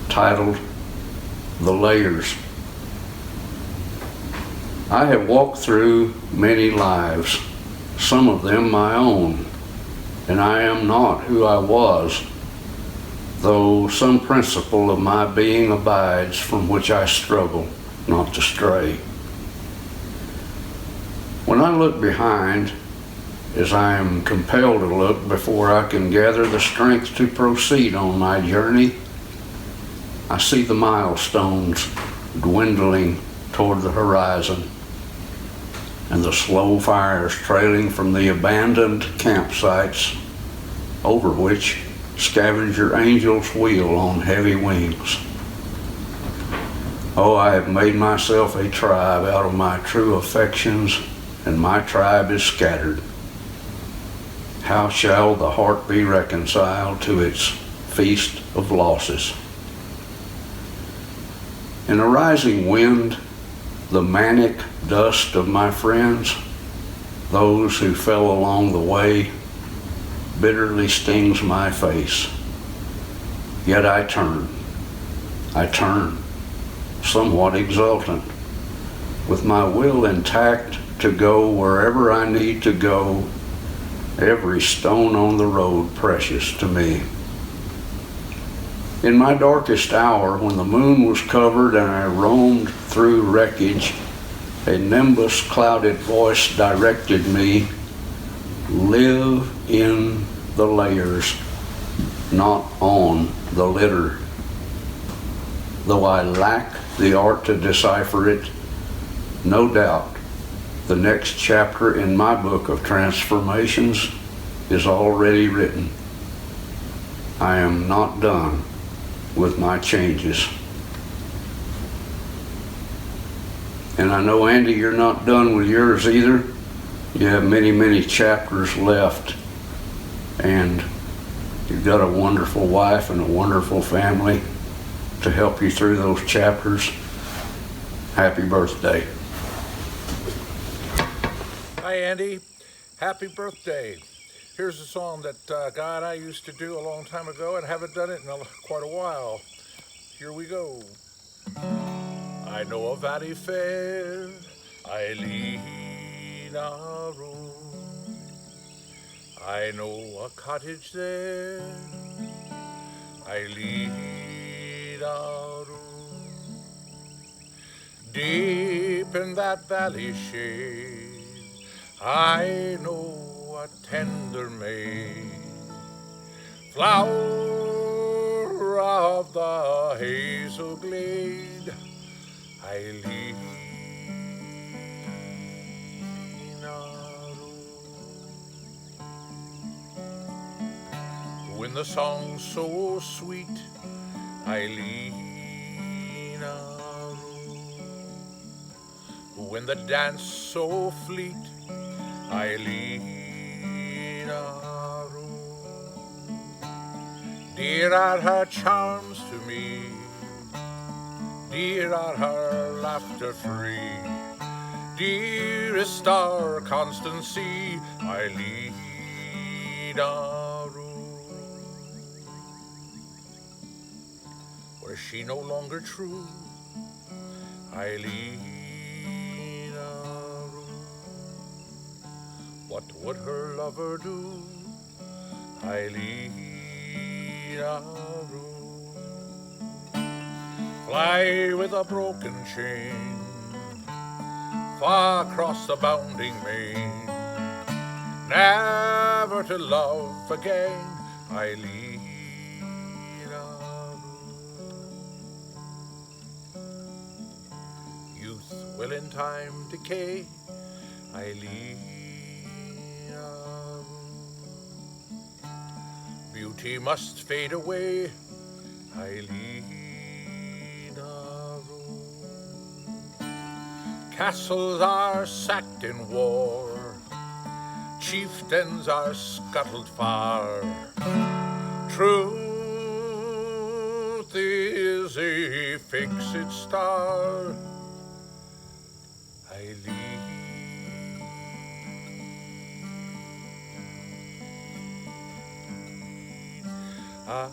titled The Layers. I have walked through many lives, some of them my own, and I am not who I was, though some principle of my being abides from which I struggle not to stray. When I look behind, as I am compelled to look before I can gather the strength to proceed on my journey, I see the milestones dwindling toward the horizon, and the slow fires trailing from the abandoned campsites over which scavenger angels wheel on heavy wings. Oh, I have made myself a tribe out of my true affections, and my tribe is scattered. How shall the heart be reconciled to its feast of losses? In a rising wind, the manic dust of my friends, those who fell along the way, bitterly stings my face. Yet I turn, somewhat exultant, with my will intact to go wherever I need to go, every stone on the road precious to me. In my darkest hour, when the moon was covered and I roamed through wreckage, a nimbus clouded voice directed me, live in the layers, not on the litter. Though I lack the art to decipher it, no doubt the next chapter in my book of transformations is already written. I am not done with my changes. And I know, Andy, you're not done with yours either. You have many, many chapters left, and you've got a wonderful wife and a wonderful family to help you through those chapters. Happy birthday. Hi, Andy. Happy birthday. Here's a song that Guy and I used to do a long time ago and haven't done it in quite a while. Here we go. I know a valley fair, I lean a room. I know a cottage there, I lead a room. Deep in that valley shade, I know a tender maid, flower of the hazel glade, I lean a room. When the song's so sweet, I lean a room. When the dance so fleet, I lean a room. Dear are her charms to me, dear are her laughter free, dearest our constancy, I lead a room. Were she no longer true, I lead a room. What would her lover do, I lead a room. Fly with a broken chain, far across the bounding main, never to love again, I lead a room. Youth will in time decay, I lead a room. Beauty must fade away, I lead. Castles are sacked in war, chieftains are scuttled far. Truth is a fixed star, I lead a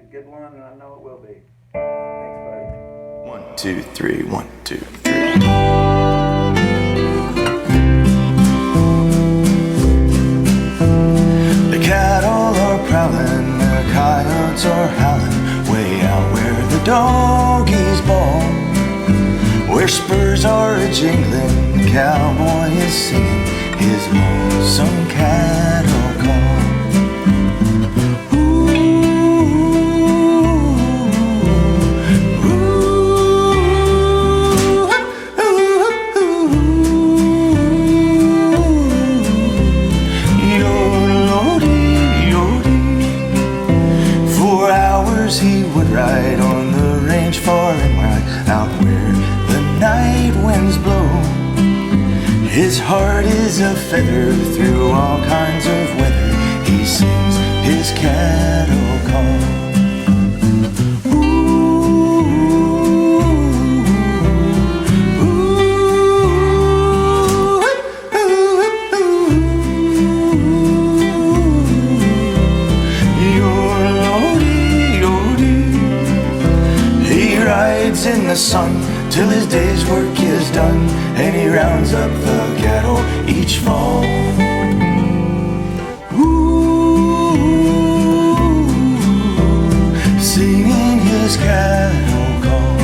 good one, and I know it will be. Thanks, buddy. 1, 2, 3, 1, 2, 3. The cattle are prowling, the coyotes are howling, way out where the doggies bawl. Where spurs are a-jingling, the cowboy is singing his lonesome cattle call. Ooh, out where the night winds blow. His heart is a feather through all kinds of weather. He sings his cattle call. In the sun till his day's work is done, and he rounds up the cattle each fall. Ooh, singing his cattle call.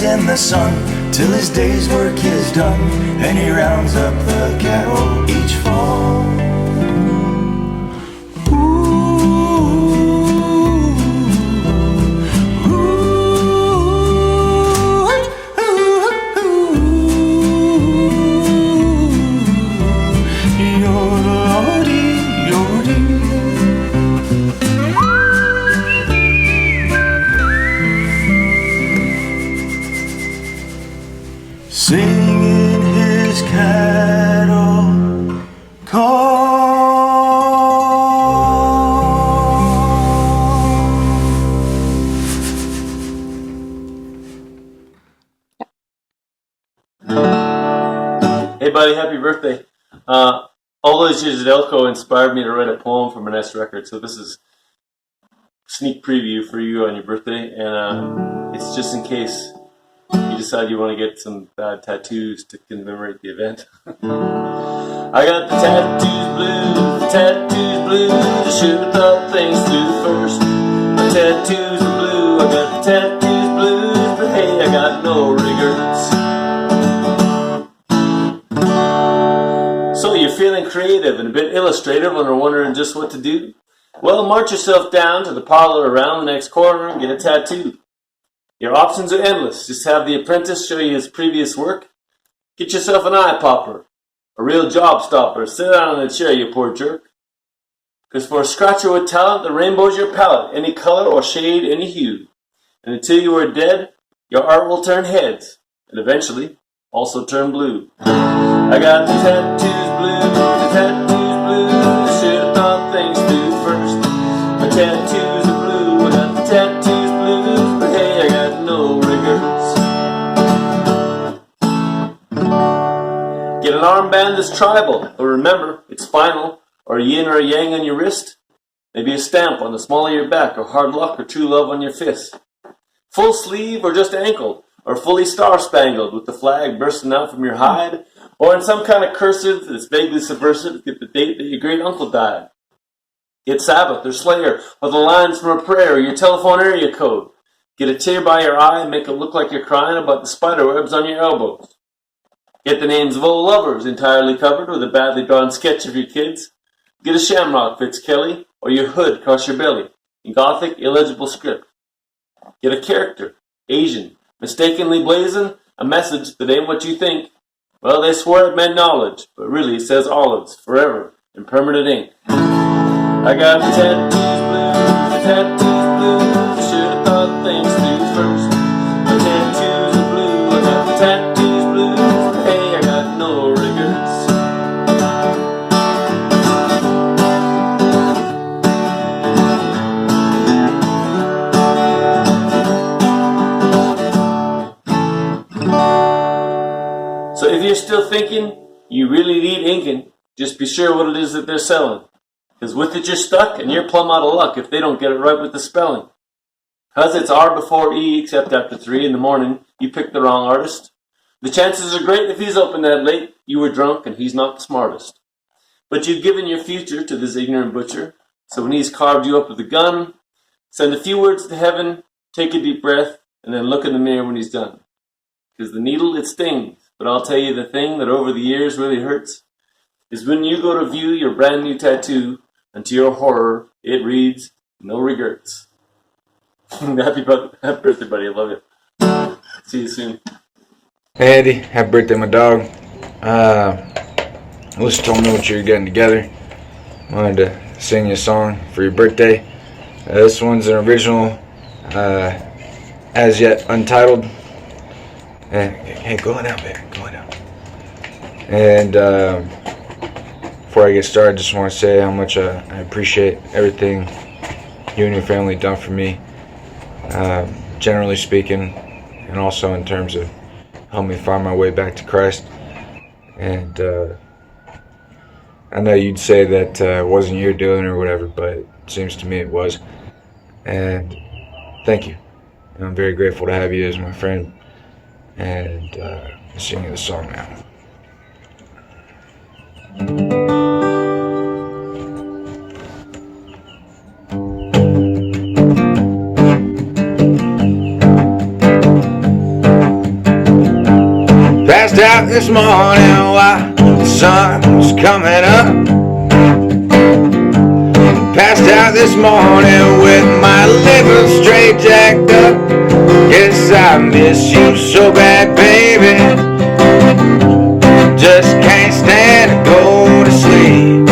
In the sun till his day's work is done, and he rounds up the cattle each fall. Singing his cattle Hey buddy, happy birthday. All those years at Elko inspired me to write a poem for my next record, so this is a sneak preview for you on your birthday, and it's just in case you decide you want to get some bad tattoos to commemorate the event. I got the tattoos blues, I should have thought things through first. My tattoos are blue, I got the tattoos blues, but hey, I got no regrets. So you're feeling creative and a bit illustrative and are wondering just what to do? Well, march yourself down to the parlor around the next corner and get a tattoo. Your options are endless. Just have the apprentice show you his previous work. Get yourself an eye popper, a real job stopper. Sit down in the chair, you poor jerk. Because for a scratcher with talent, the rainbow's your palette, any color or shade, any hue. And until you are dead, your art will turn heads, and eventually also turn blue. I got the tattoos blues, I should have thought things through first. My tattoos are blue, I got the tattoos blues, but hey, I got no regrets. Get an armband that's tribal, but remember, it's final, or a yin or a yang on your wrist. Maybe a stamp on the small of your back, or hard luck or true love on your fist. Full sleeve or just ankle, or fully star-spangled with the flag bursting out from your hide, or in some kind of cursive that's vaguely subversive, get the date that your great-uncle died. Get Sabbath or Slayer, or the lines from a prayer, or your telephone area code. Get a tear by your eye and make it look like you're crying about the spiderwebs on your elbows. Get the names of old lovers entirely covered with a badly drawn sketch of your kids. Get a shamrock Fitzkelly, or your hood across your belly, in Gothic, illegible script. Get a character, Asian, mistakenly blazing, a message that ain't what you think. Well, they swore it meant knowledge, but really it says olives, forever, in permanent ink. I got the tattoos blues, I should have thought things through first. My tattoos are blue, I got the tattoos blues, but hey, I got no regrets. So if you're still thinking you really need inking, just be sure what it is that they're selling. Because with it you're stuck and you're plumb out of luck if they don't get it right with the spelling. Because it's R before E except after 3 in the morning, you picked the wrong artist. The chances are great if he's open that late, you were drunk and he's not the smartest. But you've given your future to this ignorant butcher, so when he's carved you up with a gun, send a few words to heaven, take a deep breath, and then look in the mirror when he's done. Because the needle, it stings. But I'll tell you the thing that over the years really hurts is when you go to view your brand new tattoo, and to your horror, it reads, no regrets. Happy birthday, buddy. I love you. See you soon. Hey Eddie, happy birthday, my dog. Alissa told me what you were getting together. I wanted to sing you a song for your birthday. This one's an original, as yet untitled. Hey, go on out, baby, go on out. And before I get started, I just want to say how much I appreciate everything you and your family done for me, generally speaking, and also in terms of helping me find my way back to Christ. And I know you'd say that it wasn't your doing or whatever, but it seems to me it was. And thank you. And I'm very grateful to have you as my friend. And I'm singing the song now. Passed out this morning while the sun was coming up. Passed out this morning with my liver straight jacked up. Yes, I miss you so bad, baby. Just can't stand to go to sleep.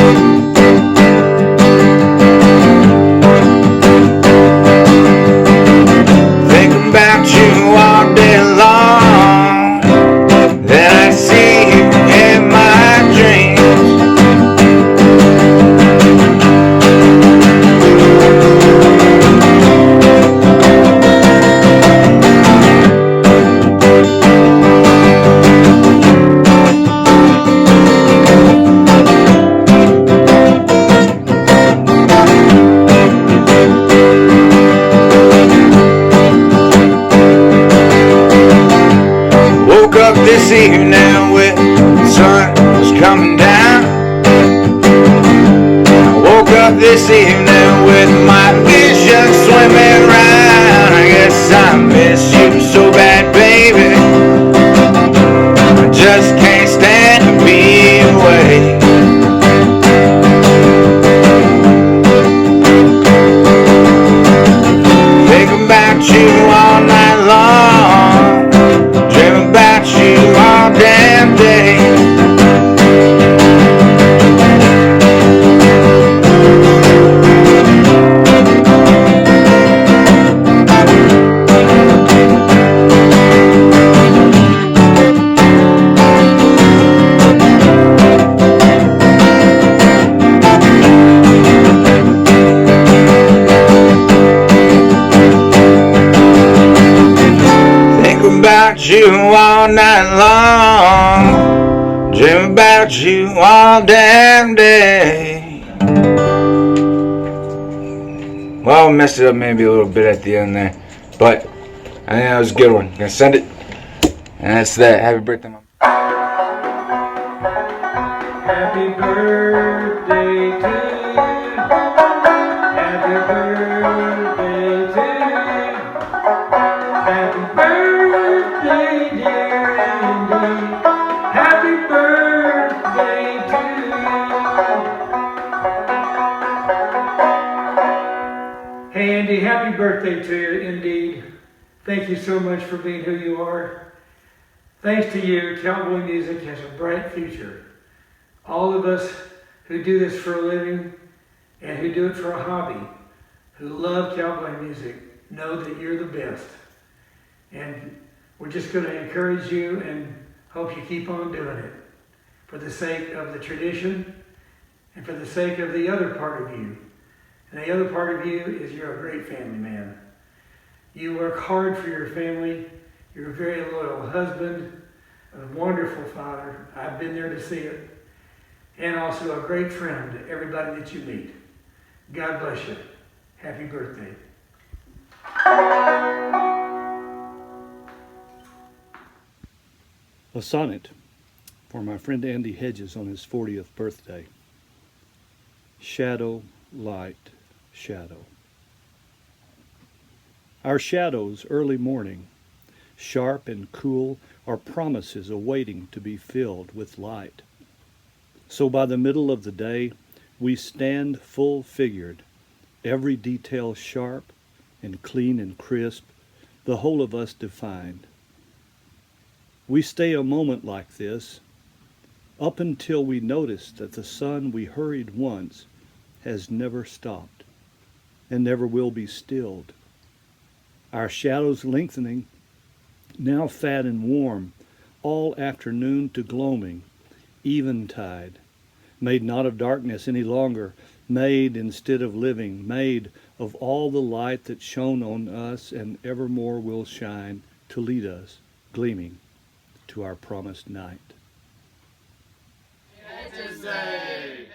Think about you all day long. Then I see you in my dreams. Woke up this evening with the sun was coming down. I woke up this evening with my vision swimming round. I guess I miss you so bad, baby. I just can't stand to be away. Think about you all night long. Dream about you all damn day. About you all night long. Dream about you all damn day. Well, I messed it up maybe a little bit at the end there, but I think that was a good one. Gonna send it, and that's that. Happy birthday, Mom. Happy birthday to you. Happy birthday to you. Happy birthday, dear Andy. Happy birthday to you. Hey Andy, happy birthday to you indeed. Thank you so much for being who you are. Thanks to you, cowboy music has a bright future. All of us who do this for a living and who do it for a hobby, who love cowboy music, know that you're the best. And we're just going to encourage you and hope you keep on doing it for the sake of the tradition and for the sake of the other part of you. And the other part of you is you're a great family man. You work hard for your family. You're a very loyal husband, a wonderful father. I've been there to see it. And also a great friend to everybody that you meet. God bless you. Happy birthday. A sonnet for my friend Andy Hedges on his 40th birthday. Shadow, light, shadow. Our shadows early morning, sharp and cool, are promises awaiting to be filled with light. So by the middle of the day, we stand full-figured, every detail sharp, and clean and crisp, the whole of us defined. We stay a moment like this, up until we notice that the sun we hurried once has never stopped and never will be stilled. Our shadows lengthening, now fat and warm, all afternoon to gloaming, eventide, made not of darkness any longer, made instead of living, made of all the light that shone on us and evermore will shine to lead us, gleaming, to our promised night. Hedges Day.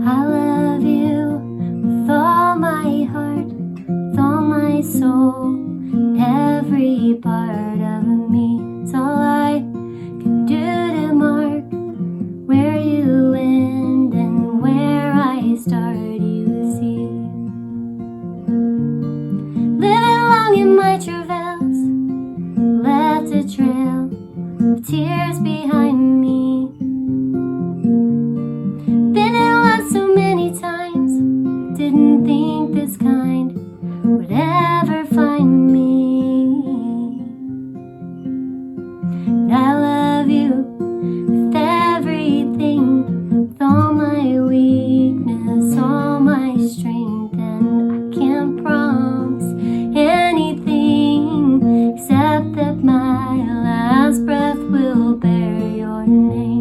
I love you with all my heart, with all my soul, every part of me. It's all I can do to mark where you end and where I start, you see. Living long in my travails, left a trail of tears behind me. Been in love so many times, didn't think this kind would ever find me. And I love you with everything, with all my weakness, all my strength, and I can't promise anything except that my last breath will bear your name.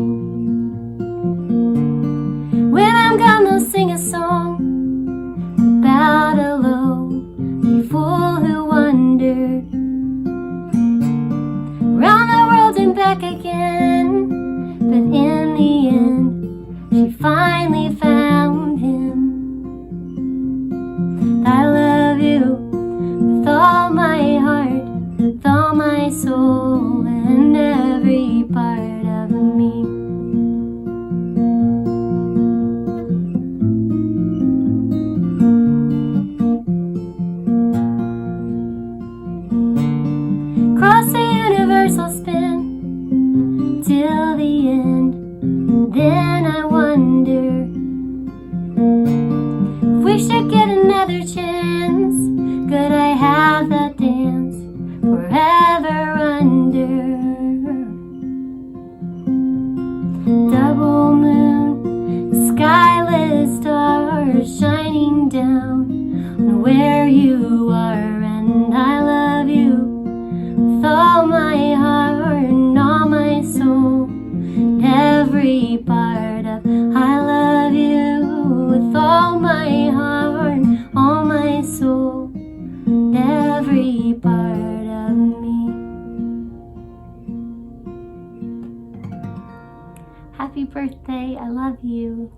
When I'm gone, they'll sing a song about a lonely fool who wandered around the world and back again. But in the end, she finally found him. I love you with all my heart, with all my soul, and every part of me. Cross the universal spin till the end. Then I wonder if we should get another chance. Could I have that dance forever under? Double moon, skyless stars shining down on where you are, and I love you with all my heart and all my soul, and every part of. I love you with all my heart and all my soul, and every part of me. Happy birthday, I love you.